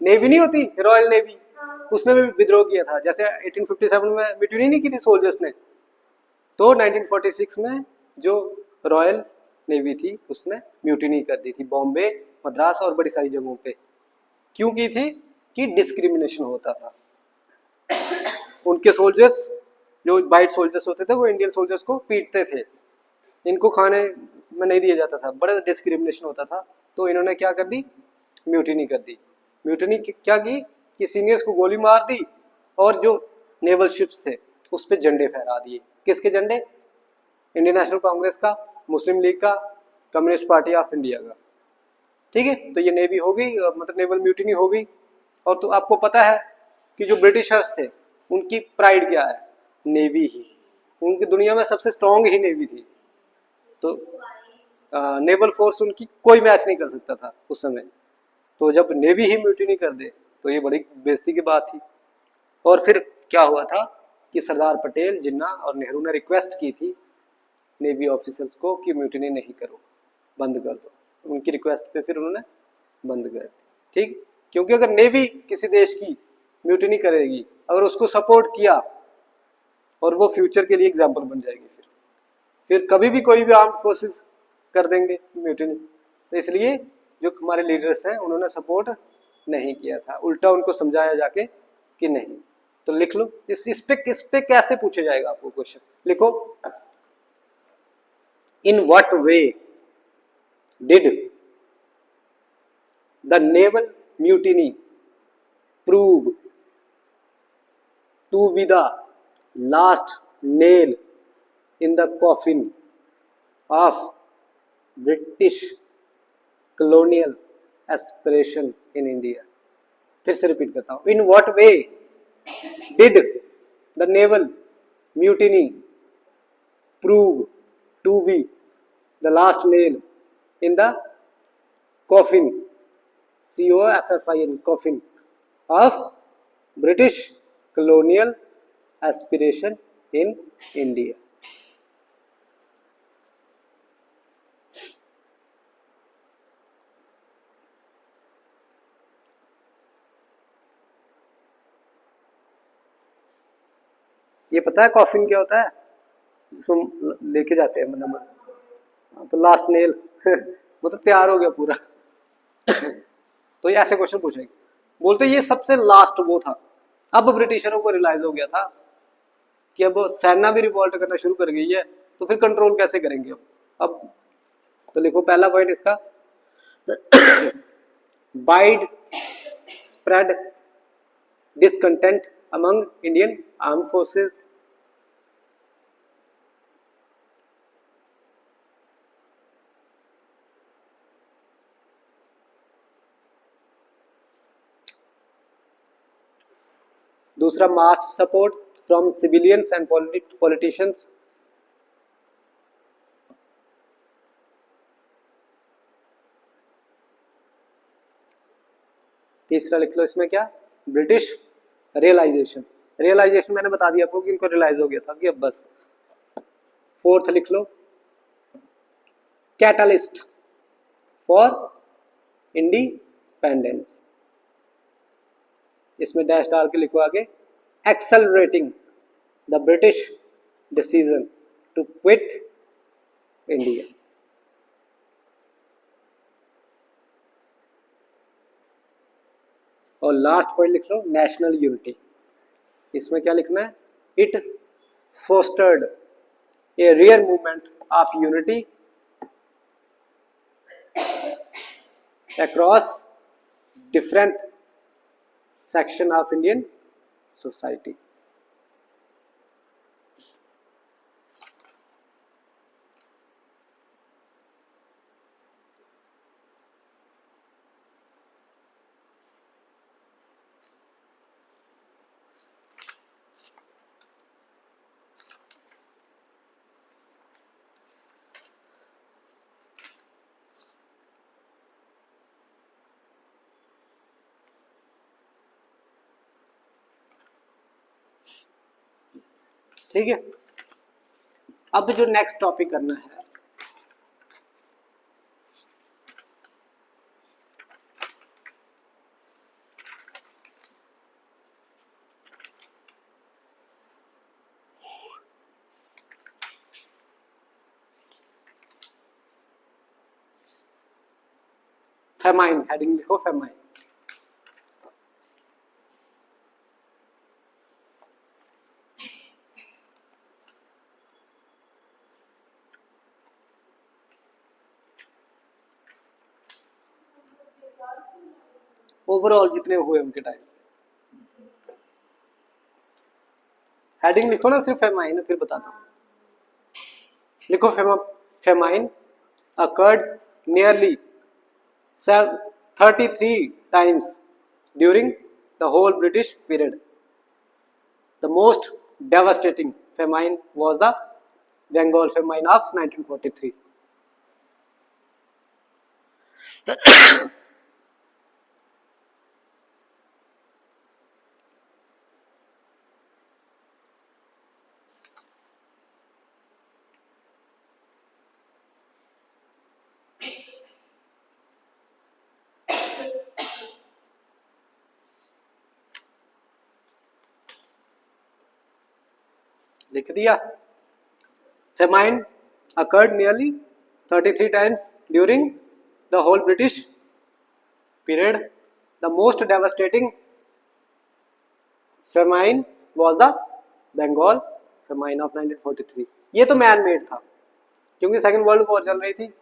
नेवी नहीं होती, रॉयल नेवी, उसने भी विद्रोह किया था। जैसे 1857 में म्यूटिनी नहीं की थी सोल्जर्स ने, तो 1946 में जो रॉयल नेवी थी उसने म्यूटिनी कर दी थी बॉम्बे, मद्रास और बड़ी सारी जगहों पे। क्यों की थी? कि डिस्क्रिमिनेशन होता था। उनके सोल्जर्स, जो वाइट सोल्जर्स होते थे, वो इंडियन सोल्जर्स को पीटते थे, इनको खाने में नहीं दिया जाता था, बड़ा डिस्क्रिमिनेशन होता था। तो इन्होंने क्या कर दी? म्यूटिनी कर दी। म्यूटिनी क्या की कि सीनियर्स को गोली मार दी और जो नेवल शिप्स थे उस पर झंडे फहरा दिए। किसके झंडे? इंडियन नेशनल कांग्रेस का मुस्लिम लीग का, कम्युनिस्ट पार्टी ऑफ इंडिया का। ठीक है, तो ये नेवी हो गई, मतलब नेवल म्यूटिनी हो गई। और तो आपको पता है कि जो ब्रिटिशर्स थे उनकी प्राइड क्या है, नेवी ही। उनकी दुनिया में सबसे स्ट्रांग ही नेवी थी, तो नेवल फोर्स उनकी कोई मैच नहीं कर सकता था उस समय। तो जब नेवी ही म्यूटिनी कर दे तो ये बड़ी बेइज्जती की बात थी। और फिर क्या हुआ था कि सरदार पटेल, जिन्ना और नेहरू ने रिक्वेस्ट की थी नेवी ऑफिसर्स को कि म्यूटिनी नहीं करो, बंद कर दो। उनकी रिक्वेस्ट पे फिर उन्होंने बंद कर दी। ठीक, क्योंकि अगर नेवी किसी देश की म्यूटिनी करेगी, अगर उसको सपोर्ट किया, और वो फ्यूचर के लिए एग्जाम्पल बन जाएगी, फिर कभी भी कोई भी आर्म्ड फोर्सेस कर देंगे म्यूटिनी। तो इसलिए जो हमारे लीडर्स हैं उन्होंने सपोर्ट नहीं किया था, उल्टा उनको समझाया जाके कि नहीं। तो लिख लो, इस पे कैसे पूछे जाएगा आपको क्वेश्चन, लिखो, in what way did the naval mutiny prove to be the last nail in the coffin of British colonial aspiration in India। फिर से रिपीट करता हूं, in what way did the naval mutiny prove to be the last nail in the coffin, coffin, coffin of British colonial aspiration in India। ये पता है coffin क्या होता है, जिसको लेके जाते हैं, मतलब तो लास्ट नेल मतलब तैयार हो गया पूरा तो ये ऐसे क्वेश्चन पूछेंगे। बोलते ये सबसे लास्ट वो था। अब ब्रिटिशरों को रियलाइज हो गया था कि अब सेना भी रिवॉल्ट करना शुरू कर गई है, तो फिर कंट्रोल कैसे करेंगे अब। तो लिखो पहला पॉइंट इसका, wide spread discontent among Indian arm forces, दूसरा mass support from civilians and politicians, तीसरा लिख लो इसमें क्या, ब्रिटिश रियलाइजेशन। रियलाइजेशन मैंने बता दिया आपको कि इनको रियलाइज हो गया था कि अब बस। फोर्थ लिख लो, कैटलिस्ट फॉर इंडिपेंडेंस। इसमें डैश डाल के लिखो आगे, accelerating the British decision to quit India. और लास्ट पॉइंट लिख लो, नेशनल यूनिटी। इसमें क्या लिखना है, it fostered a real movement of unity across different section of Indian society. ठीक है, अब जो नेक्स्ट टॉपिक करना है, फेमाइन। हेडिंग लिखो फेमाइन। ओवरऑल जितने हुए उनके टाइम, हेडिंग लिखो ना, सिर्फ फेमाइन, फिर बताता हूं। लिखो famine occurred nearly 33 times during the whole British period. The most devastating famine was the Bengal famine of 1943. लिख दिया. Famine occurred nearly 33 times during the whole British period. The most devastating famine was the Bengal famine of 1943. ये तो man made था क्योंकि second world war चल रही थी.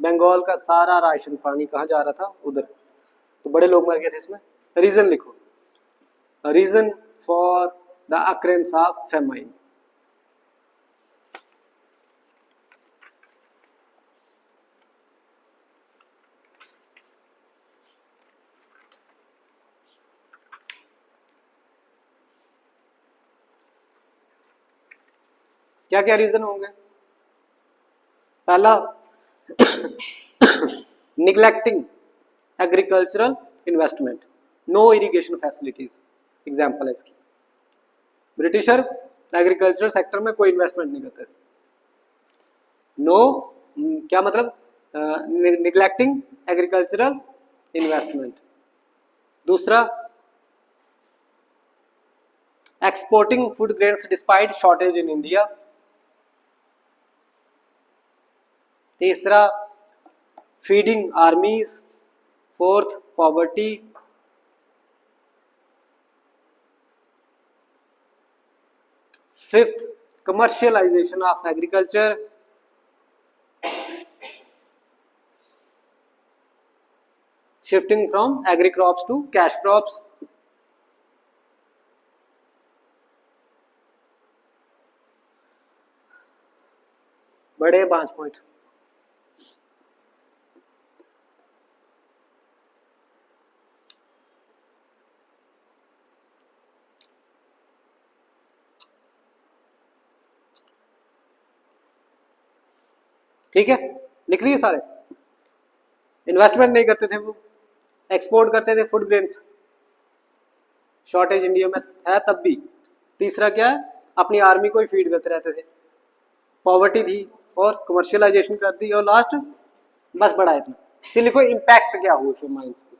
बंगाल का सारा राशन पानी कहाँ जा रहा था? उधर. तो बड़े लोग मर गए थे इसमें. रीजन लिखो. Reason for the occurrence of famine. क्या क्या रीजन होंगे? पहला, neglecting agricultural investment, no irrigation facilities. Example है इसकी. ब्रिटिशर एग्रीकल्चरल सेक्टर में कोई इन्वेस्टमेंट नहीं करते. नो क्या मतलब? Neglecting agricultural investment. दूसरा, exporting food grains despite shortage in India. तीसरा, feeding armies. Fourth, poverty. Fifth, commercialisation of agriculture. Shifting from agri crops to cash crops. बड़े 5 पॉइंट. ठीक है, लिख लिए सारे. इन्वेस्टमेंट नहीं करते थे वो, एक्सपोर्ट करते थे फूड ग्रेन्स. शॉर्टेज इंडिया में है तब भी. तीसरा क्या है? अपनी आर्मी को ही फीड करते रहते थे. पॉवर्टी थी और कमर्शियलाइजेशन कर दी. और लास्ट बस बड़ा इतना. फिर लिखो इम्पैक्ट क्या हुआ फिर माइंस की.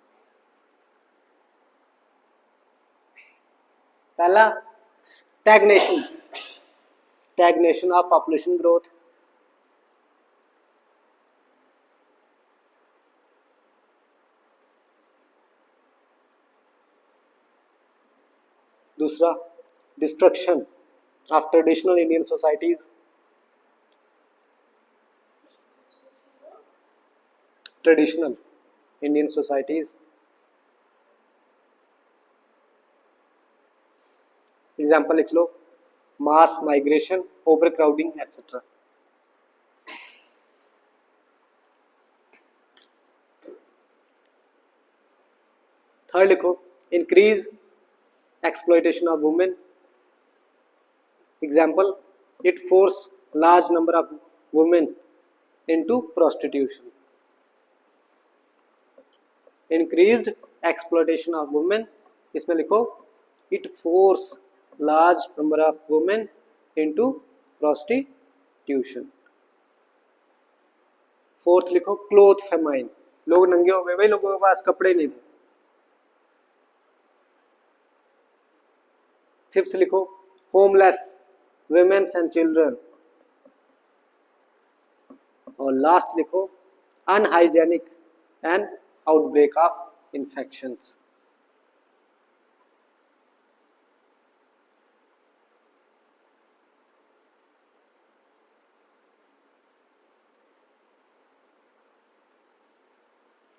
पहला, stagnation. Stagnation of population growth. दूसरा, destruction of traditional Indian societies. Traditional Indian societies. Example लिख लो. Mass migration, over crowding etcetera. Third लिखो, increase exploitation of women. Example, it forced large number of women into prostitution. Increased exploitation of women. इसमें लिखो, it forced large number of women into prostitution. Fourth लिखो, cloth famine. लोग नंगे हो गए भाई, लोगों के पास कपड़े नहीं थे. फिफ्थ लिखो, होमलेस women's and children. और लास्ट लिखो, unhygienic and outbreak of infections.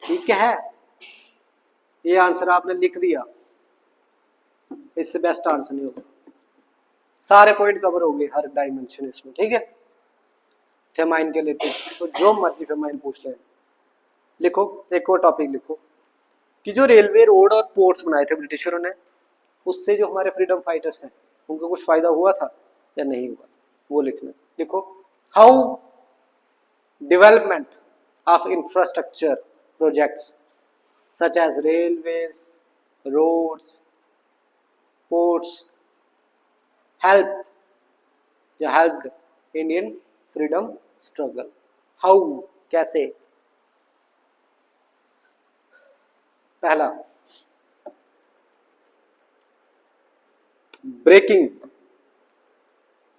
ठीक है, ये आंसर आपने लिख दिया. इससे बेस्ट आंसर नहीं होगा. सारे पॉइंट कवर हो गए हर डायमेंशन इसमें. ठीक है, फेमाइन के रिलेटेड, तो जो मर्जी फेमाइन पूछ लें। लिखो एक और टॉपिक लिखो कि जो रेलवे रोड और पोर्ट्स बनाए थे ब्रिटिशरों ने, उससे जो हमारे फ्रीडम फाइटर्स हैं उनको कुछ फायदा हुआ था या नहीं हुआ, वो लिखना। लिखो how development of infrastructure projects such as railways, roads, ports help या helped Indian freedom struggle. How, कैसे। पहला, breaking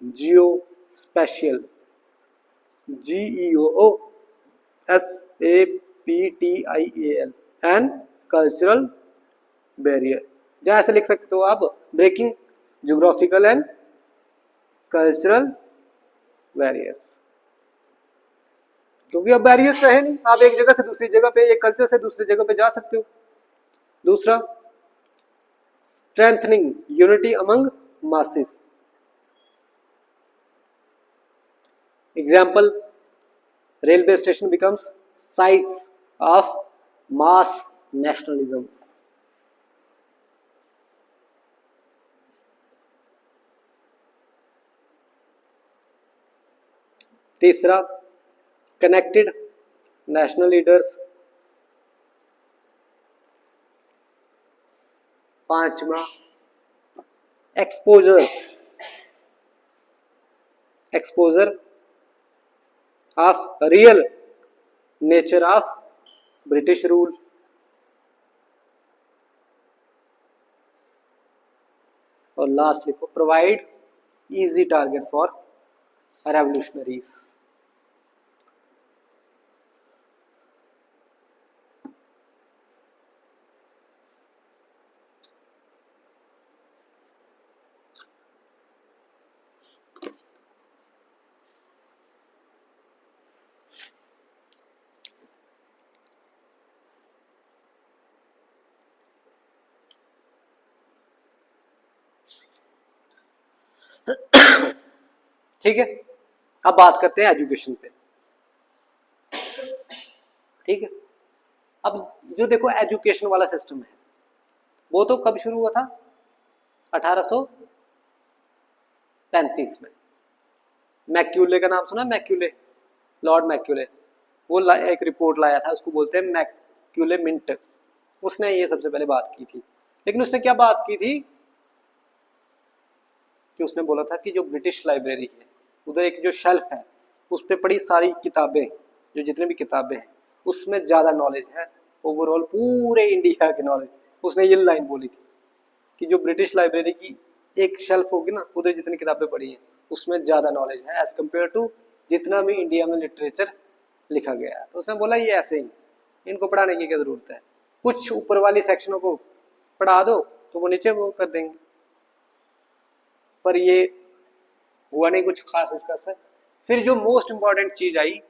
geospatial, GEOSPTIAL and cultural barrier. जहां ऐसे लिख सकते हो आप, breaking geographical and cultural barriers, क्योंकि अब बैरियर्स रहे नहीं, आप एक जगह से दूसरी जगह पे, एक कल्चर से दूसरी जगह पे जा सकते हो। दूसरा, strengthening unity among masses, example railway station becomes sites of mass nationalism. तीसरा, कनेक्टेड नेशनल लीडर्स। पांचवा, exposure of real nature of British rule. और लास्ट लिखो, provide easy target for revolutionaries. ठीक है, अब बात करते हैं एजुकेशन पे। ठीक है, अब जो देखो एजुकेशन वाला सिस्टम है, वो तो कब शुरू हुआ था? 1835 में। मैक्यूले का नाम सुना? मैक्यूले, लॉर्ड मैक्यूले, वो एक रिपोर्ट लाया था, उसको बोलते हैं मैक्यूले मिंट। उसने ये सबसे पहले बात की थी। लेकिन उसने क्या बात की थी कि उसने बोला था कि जो ब्रिटिश लाइब्रेरी है, उधर एक जो शेल्फ है, उस पर पड़ी सारी किताबें, जो जितने भी किताबें हैं, उसमें ज़्यादा नॉलेज है ओवरऑल पूरे इंडिया की नॉलेज। उसने ये लाइन बोली थी कि जो ब्रिटिश लाइब्रेरी की एक शेल्फ होगी ना, उधर जितनी किताबें पड़ी हैं उसमें ज़्यादा नॉलेज है एज कम्पेयर टू जितना भी इंडिया में लिटरेचर लिखा गया है। तो उसने बोला ये ऐसे ही, इनको पढ़ाने की क्या ज़रूरत है, कुछ ऊपर वाली सेक्शनों को पढ़ा दो तो वो नीचे वो कर देंगे। पर ये हुआ नहीं कुछ खास इसका असर। फिर जो मोस्ट इंपॉर्टेंट चीज आई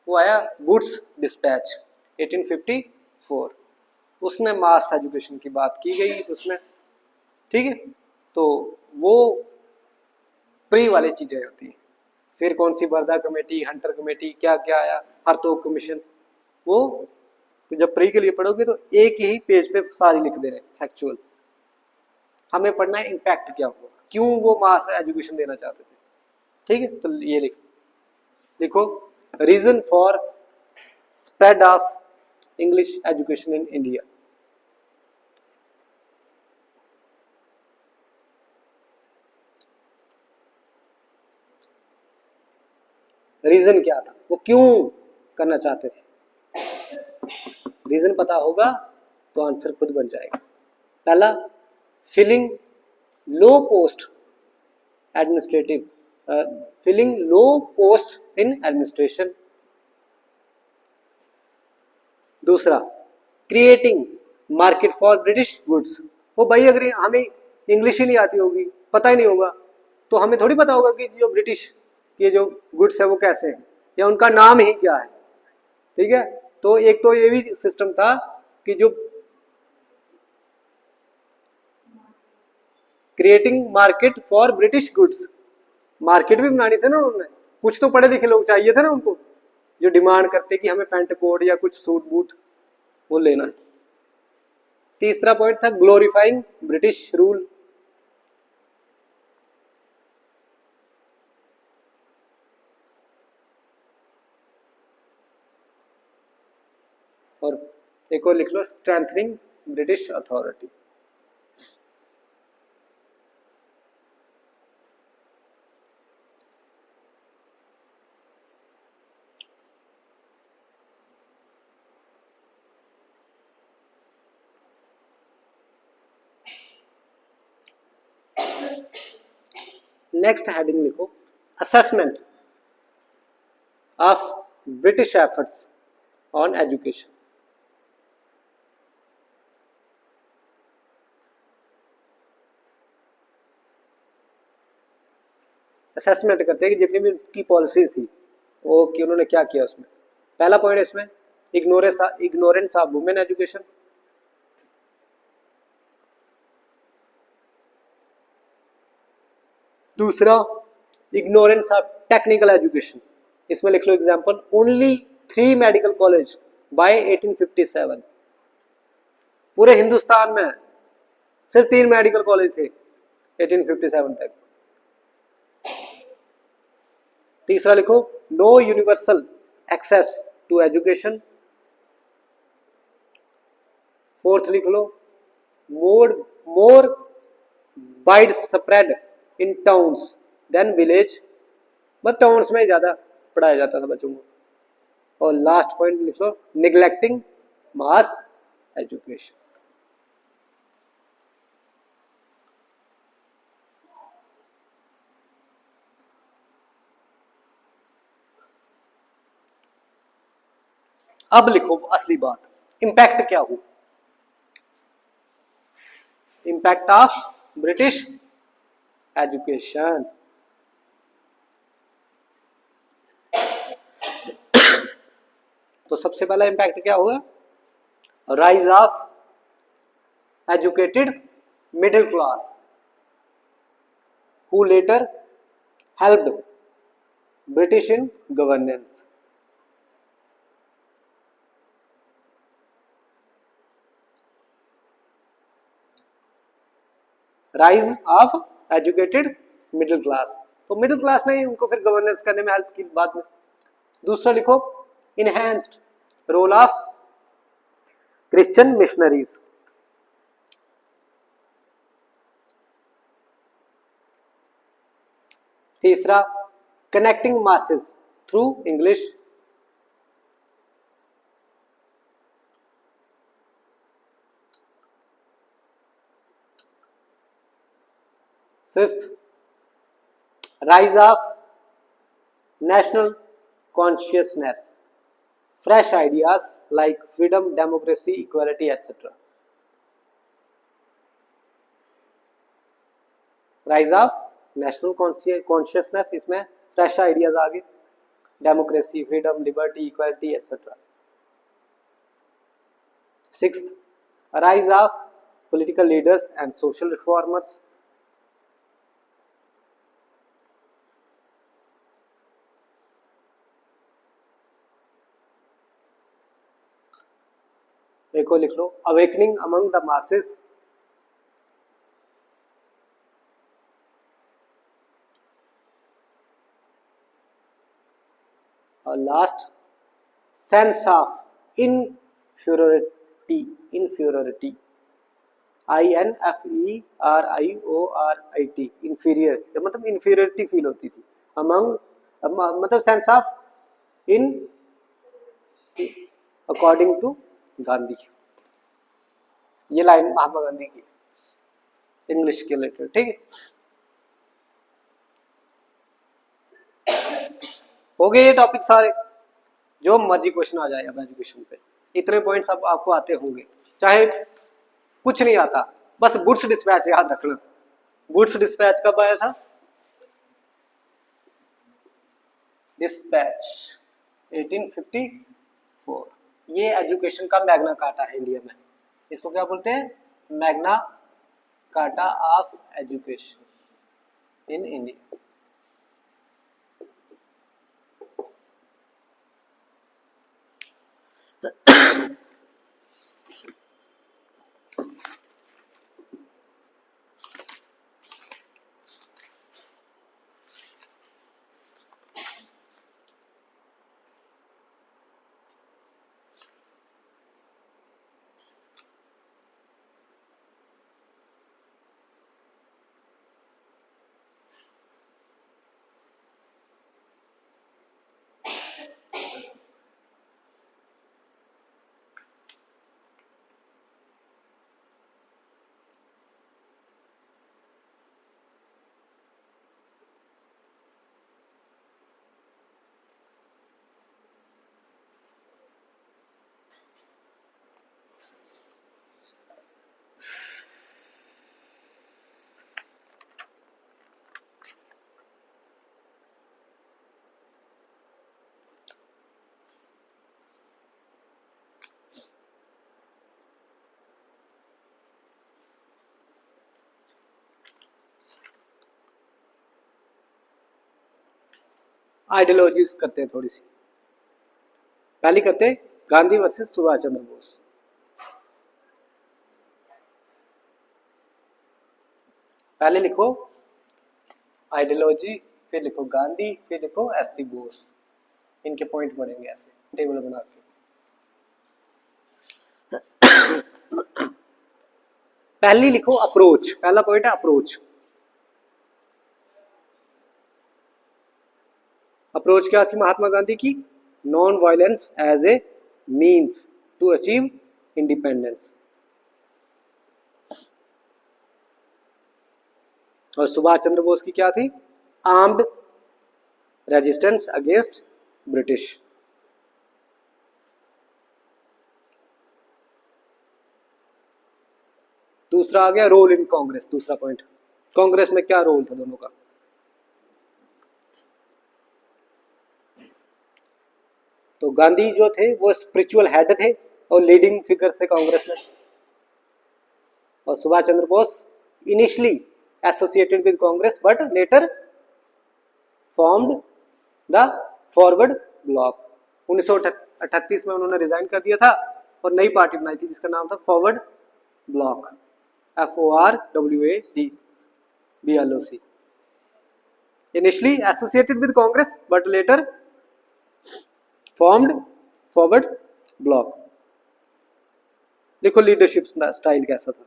वो आया गुड्स डिस्पैच 1854। उसने मास एजुकेशन की बात की गई उसमें। ठीक है, तो वो प्री वाली चीजें होती हैं। फिर कौन सी बर्दा कमेटी, हंटर कमेटी, क्या क्या आया, हरतोग कमीशन, वो जब प्री के लिए पढ़ोगे तो एक ही पेज पे सारी लिख दे रहे हैं फैक्चुअल। हमें पढ़ना है इम्पैक्ट क्या हुआ, क्यों वो मास एजुकेशन देना चाहते थे। ठीक है, तो ये लिखो reason for spread of English education in India. Reason क्या था, वो क्यों करना चाहते थे? रीजन पता होगा तो आंसर खुद बन जाएगा। पहला, filling low post administrative, filling low post in administration. दूसरा, creating market for British goods. वो भाई अगर हमें इंग्लिश ही नहीं आती होगी, पता ही नहीं होगा, तो हमें थोड़ी पता होगा कि जो ब्रिटिश के जो गुड्स है वो कैसे हैं या उनका नाम ही क्या है। ठीक है, तो एक तो ये भी सिस्टम था कि जो creating market for British goods, market भी बनानी थी ना उन्होंने, कुछ तो पढ़े लिखे लोग चाहिए थे ना उनको, जो डिमांड करते कि हमें पैंट कोट या कुछ सूट बूट वो लेना है। तीसरा पॉइंट था ग्लोरीफाइंग ब्रिटिश रूल। और एक और लिख लो, strengthening British authority. Next heading लिखो, assessment of British efforts on education. Assessment करते हैं कि जितनी भी उनकी पॉलिसीज थी वो कि उन्होंने क्या किया उसमें। पहला पॉइंट इसमें इग्नोरेंस ऑफ वुमेन एजुकेशन। दूसरा इग्नोरेंस ऑफ टेक्निकल एजुकेशन। इसमें लिख लो example, only 3 medical college by 1857। पूरे हिंदुस्तान में सिर्फ 3 मेडिकल कॉलेज थे 1857 तक। तीसरा लिखो, no universal access to education. Fourth लिख लो, more wide spread in towns than village. बस टाउन्स में ही ज्यादा पढ़ाया जाता था बच्चों को। और लास्ट पॉइंट लिख लो, निग्लेक्टिंग मास एजुकेशन। अब लिखो असली बात, इंपैक्ट क्या हुआ। Impact of British education. तो सबसे पहला इंपैक्ट क्या हुआ, rise of educated middle class who letter helped British in governance. Rise of educated middle class, तो मिडिल क्लास ने उनको फिर गवर्नेंस करने में हेल्प की बाद में। दूसरा लिखो, enhanced role of Christian missionaries. तीसरा, connecting masses through English. Fifth, rise of national consciousness, fresh ideas like freedom, democracy, equality, etc. rise of national consciousness, इसमें fresh ideas आ गए, democracy, freedom, liberty, equality, etc. Sixth, rise of political leaders and social reformers. एक और लिख लो, awakening among the masses. और last, sense of inferiority, INFERIORIT, inferior, मतलब inferiority feel होती थी अमंग, मतलब sense of in, according to Gandhi. ये लाइन महात्मा गांधी की इंग्लिश के रिलेटेड, ठीक है। हो गए ये टॉपिक सारे, जो मर्जी क्वेश्चन आ जाए अब एजुकेशन पे, इतने पॉइंट्स अब आपको आते होंगे, चाहे कुछ नहीं आता, बस वुड्स डिस्पैच याद रखना। वुड्स डिस्पैच कब आया था, डिस्पैच 1854। ये एजुकेशन का मैग्ना कार्टा है इंडिया में, इसको क्या बोलते हैं, Magna carta of education in India. Ideologies करते हैं थोड़ी सी। पहली करते हैं गांधी वर्सेस सुभाष चंद्र बोस। पहले लिखो आइडियोलॉजी, फिर लिखो गांधी, फिर लिखो एससी बोस। इनके पॉइंट पड़ेंगे ऐसे टेबल बना के। पहली लिखो अप्रोच, पहला पॉइंट है अप्रोच। अप्रोच क्या थी महात्मा गांधी की? Non violence as a means to achieve independence. और सुभाष चंद्र बोस की क्या थी? Armed resistance against British. दूसरा आ गया रोल इन कांग्रेस। दूसरा पॉइंट, कांग्रेस में क्या रोल था दोनों का? तो गांधी जो थे वो स्पिरिचुअल हेड थे और लीडिंग फिगर थे कांग्रेस में, और Subhash Chandra Bose initially associated with Congress but later formed the Forward Bloc. 1938 में उन्होंने रिजाइन कर दिया था और नई पार्टी बनाई थी जिसका नाम था forward bloc, FORWAD BLOC। Initially associated with Congress but later formed forward bloc. देखो लीडरशिप स्टाइल कैसा था।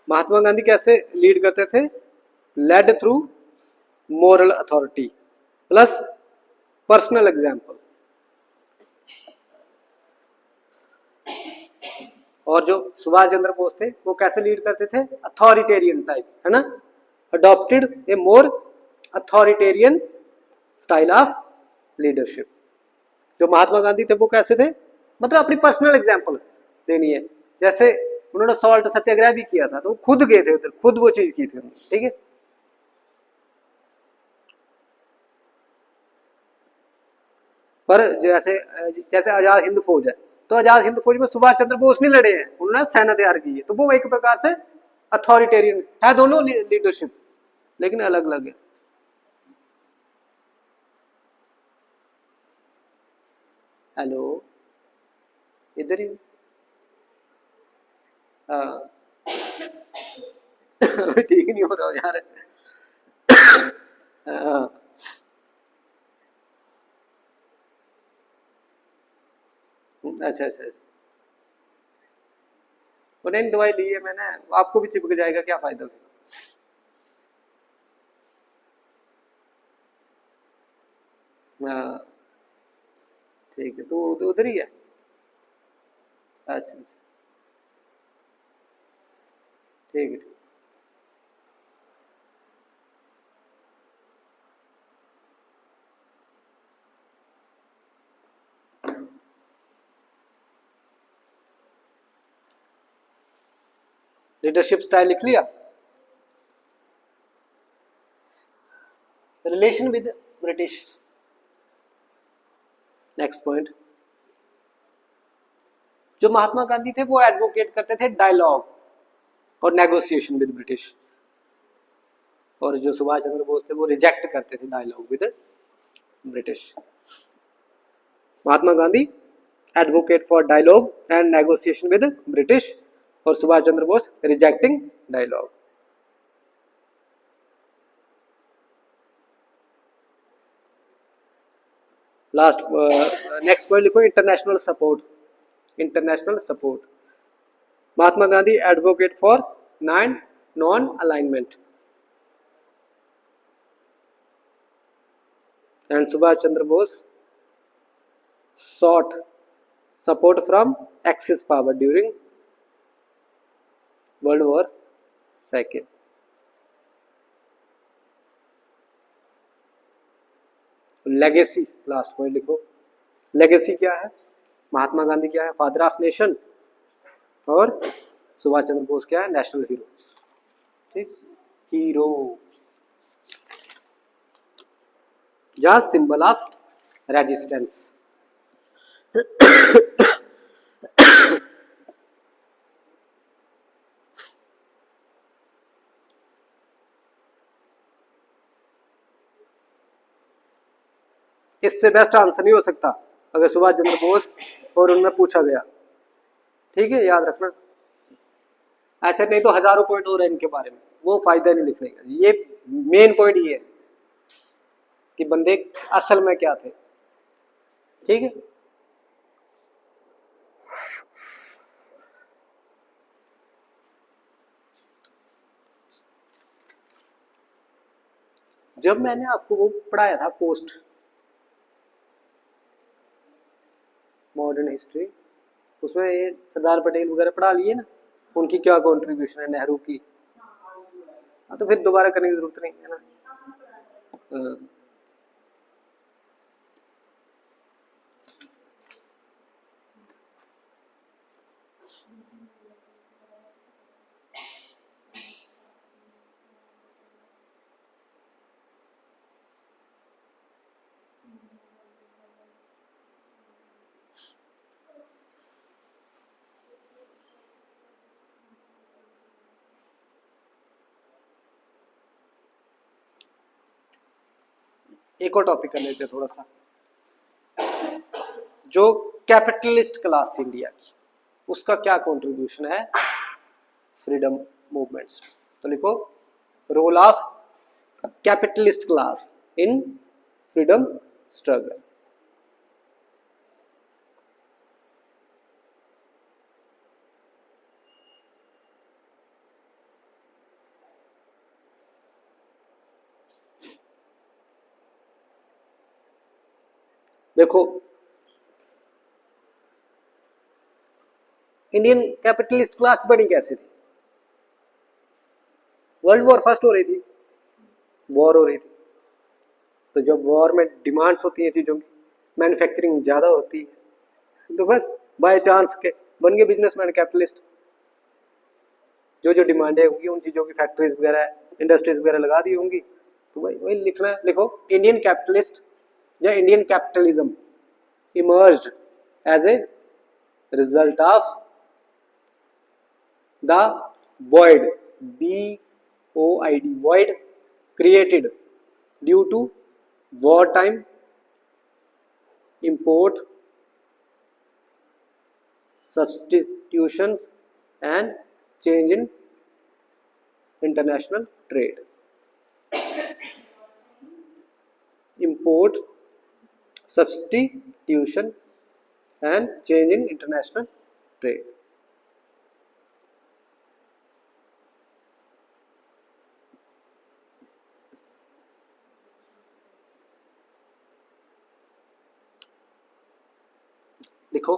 महात्मा गांधी कैसे लीड करते थे? Led through moral authority plus personal example. और जो सुभाष चंद्र बोस थे वो कैसे लीड करते थे? अथॉरिटेरियन टाइप, है ना, adopted A more authoritarian style of leadership. जो महात्मा गांधी थे वो कैसे थे? मतलब अपनी पर्सनल एग्जाम्पल देनी है। जैसे उन्होंने सॉल्ट सत्याग्रह भी किया था तो खुद गए थे उधर, खुद वो चीज की थी, ठीक है। पर जैसे जैसे आजाद हिंद फौज है तो आजाद हिंद फौज में सुभाष चंद्र बोस नहीं लड़े हैं, उन्होंने सेना तैयार की है, तो वो एक प्रकार से अथॉरिटेरियन है। दोनों लीडरशिप लेकिन अलग अलग है। हेलो, इधर ही। हाँ ठीक नहीं हो रहा यार। हाँ अच्छा अच्छा। वो नहीं, दवाई ली है मैंने, आपको भी चिपक जाएगा, क्या फायदा फिर। हाँ ठीक है, तो उधर ही है। अच्छा अच्छा ठीक है ठीक। लीडरशिप स्टाइल लिख लिया। Relation with British, next point. जो महात्मा गांधी थे वो एडवोकेट करते थे डायलॉग और नेगोशिएशन विद ब्रिटिश। और जो सुभाष चंद्र बोस थे वो रिजेक्ट करते थे dialogue with British. Mahatma Gandhi advocate for dialogue and negotiation with British और Subhash Chandra Bose rejecting dialogue. Last next point लिखो, international support. International support, Mahatma Gandhi advocate for non alignment and Subhash Chandra Bose sought support from Axis power during World War II। Legacy, last point लिखो, legacy क्या है? महात्मा गांधी क्या है? Father of nation और सुभाष चंद्र बोस क्या है? National hero. ठीक, हीरो या सिंबल ऑफ रेजिस्टेंस। इससे बेस्ट आंसर नहीं हो सकता अगर सुभाष चंद्र बोस और उनमें पूछा गया। ठीक है, याद रखना। ऐसे नहीं तो हजारों पॉइंट हो रहे हैं इनके बारे में, वो फायदा नहीं लिखने का। ये मेन पॉइंट ये है कि बंदे असल में क्या थे। ठीक है, जब मैंने आपको वो पढ़ाया था पोस्ट मॉडर्न हिस्ट्री, उसमें ये सरदार पटेल वगैरह पढ़ा लिए ना, उनकी क्या कंट्रीब्यूशन है, नेहरू की। हाँ, तो फिर दोबारा करने की जरूरत नहीं है ना। एक और टॉपिक कर लेते हैं थोड़ा सा, जो कैपिटलिस्ट क्लास थी इंडिया की, उसका क्या कंट्रीब्यूशन है फ्रीडम मूवमेंट्स। तो लिखो, role of capitalist class in freedom struggle. देखो, इंडियन कैपिटलिस्ट क्लास बनी कैसे थी? वर्ल्ड वॉर फर्स्ट हो रही थी, वॉर हो रही थी, तो जब वॉर में डिमांड्स होती है चीजों की, मैन्युफैक्चरिंग ज्यादा होती है, तो बस बाय चांस के बन गए बिजनेसमैन कैपिटलिस्ट। जो जो डिमांडें होंगी उन चीजों की फैक्ट्रीज वगैरह, इंडस्ट्रीज वगैरह लगा दी होंगी, तो भाई वही लिखना है। लिखो, इंडियन कैपिटलिस्ट या Indian capitalism emerged as a result of the void, VOID, void created due to wartime import substitutions and change in international trade। import substitution and change in international trade। लिखो,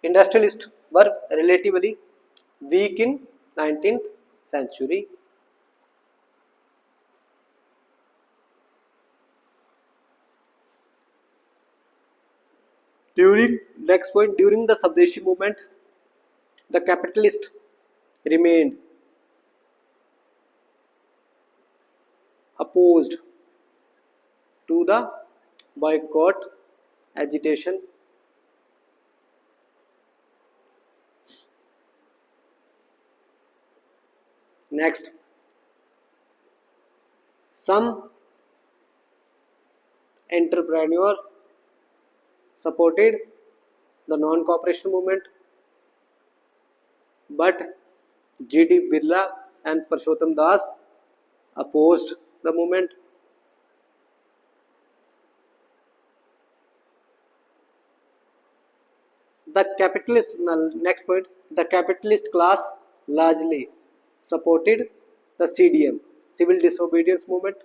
industrialist were relatively week in 19th century। During, next point, during the Swadeshi movement, the capitalist remained opposed to the boycott agitation next some entrepreneur supported the non-cooperation movement, but G.D. Birla and Purushottam Das opposed the movement. The capitalist, next point, the capitalist class largely supported the CDM, civil disobedience movement.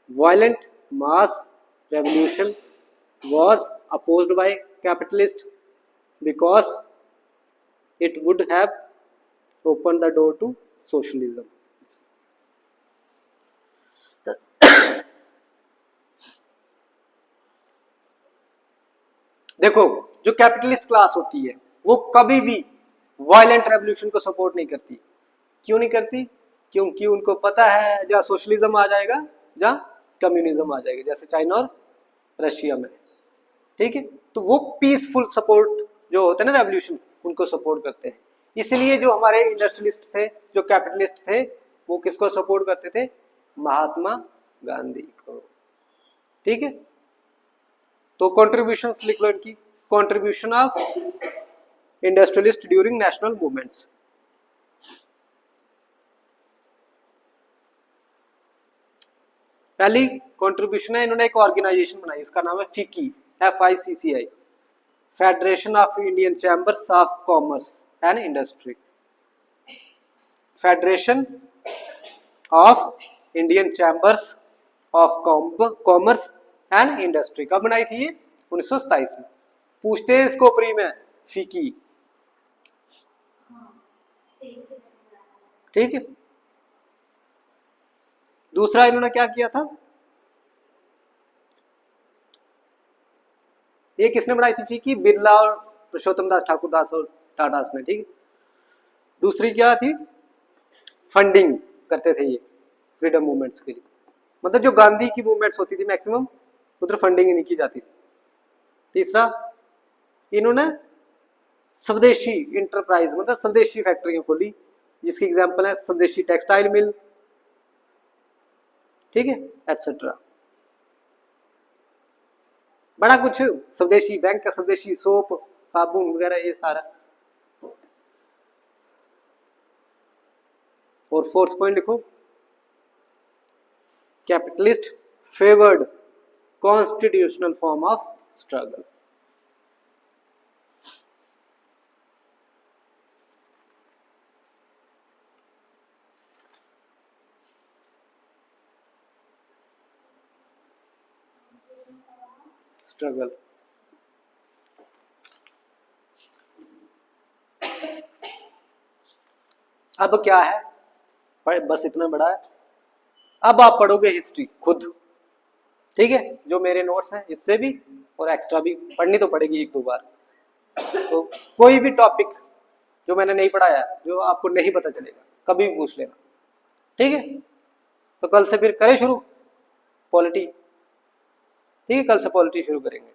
Violent mass revolution was opposed by capitalists because it would have opened the door to socialism. देखो, जो capitalist class होती है वो कभी भी violent revolution को support नहीं करती। क्यों नहीं करती? क्योंकि उनको पता है जहाँ सोशलिज्म आ जाएगा, जहाँ कम्युनिज्म आ जाएगा, जैसे चाइना और रशिया में। ठीक है, तो वो पीसफुल सपोर्ट जो होता है ना रेवोल्यूशन, उनको सपोर्ट करते हैं। इसलिए जो हमारे इंडस्ट्रियलिस्ट थे, जो कैपिटलिस्ट थे, वो किसको सपोर्ट करते थे? महात्मा गांधी को। ठीक है, तो कॉन्ट्रीब्यूशन लिख लो इनकी। Contribution of industrialist during national movements. पहली कॉन्ट्रीब्यूशन है, इन्होंने एक ऑर्गेनाइजेशन बनाई, इसका नाम है FICCI, FICCI, federation of Indian chambers of commerce and industry. Federation of Indian chambers of commerce and industry कब बनाई थी? ये 1927 में। पूछते हैं इसको प्री में, FICCI। ठीक है, दूसरा इन्होंने क्या किया था? ये किसने बनाई थी FICCI? बिरला और पुरुषोत्तम दास ठाकुर दास और टाटास ने। ठीक है, दूसरी क्या थी? फंडिंग करते थे ये फ्रीडम मूवमेंट्स के लिए। मतलब जो गांधी की मूवमेंट्स होती थी मैक्सिमम, उधर फंडिंग ही नहीं की जाती थी। तीसरा, इन्होंने स्वदेशी इंटरप्राइज, मतलब स्वदेशी फैक्ट्रियां खोली, जिसकी एग्जांपल है स्वदेशी टेक्सटाइल मिल। ठीक है, एटसेट्रा। बड़ा कुछ, स्वदेशी बैंक का, स्वदेशी सोप साबुन वगैरह, ये सारा। और फोर्थ पॉइंट लिखो, capitalist favoured constitutional form of struggle. Struggle अब क्या है, बस इतना बड़ा है। अब आप पढ़ोगे हिस्ट्री खुद। ठीक है, जो मेरे नोट्स हैं इससे भी और एक्स्ट्रा भी पढ़नी तो पड़ेगी एक दो बार। तो कोई भी टॉपिक जो मैंने नहीं पढ़ाया, जो आपको नहीं पता चलेगा, कभी भी पूछ लेना। ठीक है, तो कल से फिर करें शुरू पॉलिटी। ठीक है, कल से पॉलिटी शुरू करेंगे।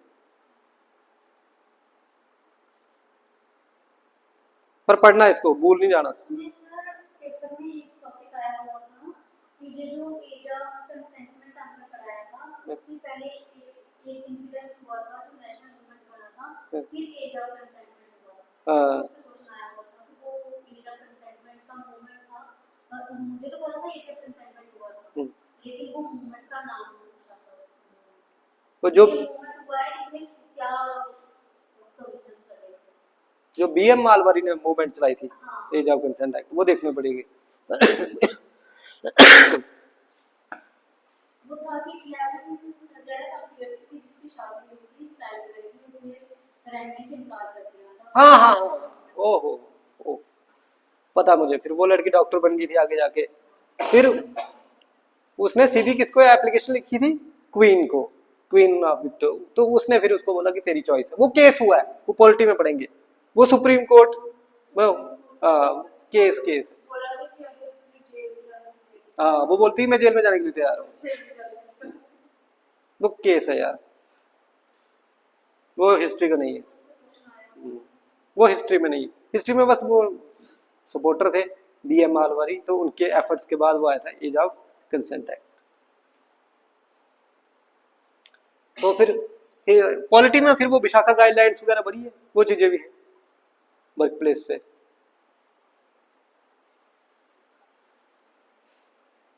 पर पढ़ना इसको, भूल नहीं जाना। पेपर में एक टॉपिक आया हुआ था कि ये जो एज ऑफ कंसेंटमेंट आपने पढ़ाया था, उससे पहले एक इंसिडेंट हुआ था जो नेशनल मूवमेंट बना था, फिर एज ऑफ कंसेंटमेंट हुआ था। उसमें क्वेश्चन आया हुआ था कि वो एज ऑफ कंसेंटमेंट का मूवमेंट था, मुझे तो बोला था एज ऑफ कंसेंटमेंट हुआ था, लेकिन वो मूवमेंट का नाम पूछा था। तो जो मूवमेंट हुआ है, इसमें क्या प्रोविजंस है? जो BM मालवारी ने मूवमेंट चलाई थी, एज ऑफ कंसेंट एक्ट, वो देखने पड़ेगी। वो था कि 11 साल की लड़की थी जिसकी शादी हुई थी चाइल्ड मैरिज में, उसने रहने से इनकार कर दिया था। हाँ हाँ हाँ, ओहो, पता मुझे। फिर वो लड़की डॉक्टर बन गई थी आगे जाके। फिर उसने सीधी किसको एप्लीकेशन लिखी थी? क्वीन को, क्वीन ऑफ विक्टोरिया। तो उसने फिर उसको बोला कि तेरी चॉइस है। वो केस हुआ है, वो पॉलिटी में पढ़ेंगे। वो सुप्रीम कोर्ट केस वो बोलती है मैं जेल में जाने के लिए तैयार हूँ। वो केस है यार, वो हिस्ट्री का नहीं है। वो हिस्ट्री में नहीं, हिस्ट्री में बस वो सपोर्टर थे, बी एम मालवारी, तो उनके एफर्ट्स के बाद वो आया था एज ऑफ कंसेंट एक्ट। तो फिर पॉलिटी में फिर वो विशाखा गाइडलाइंस वगैरह बड़ी है, वो चीजें भी हैं वर्क प्लेस पे।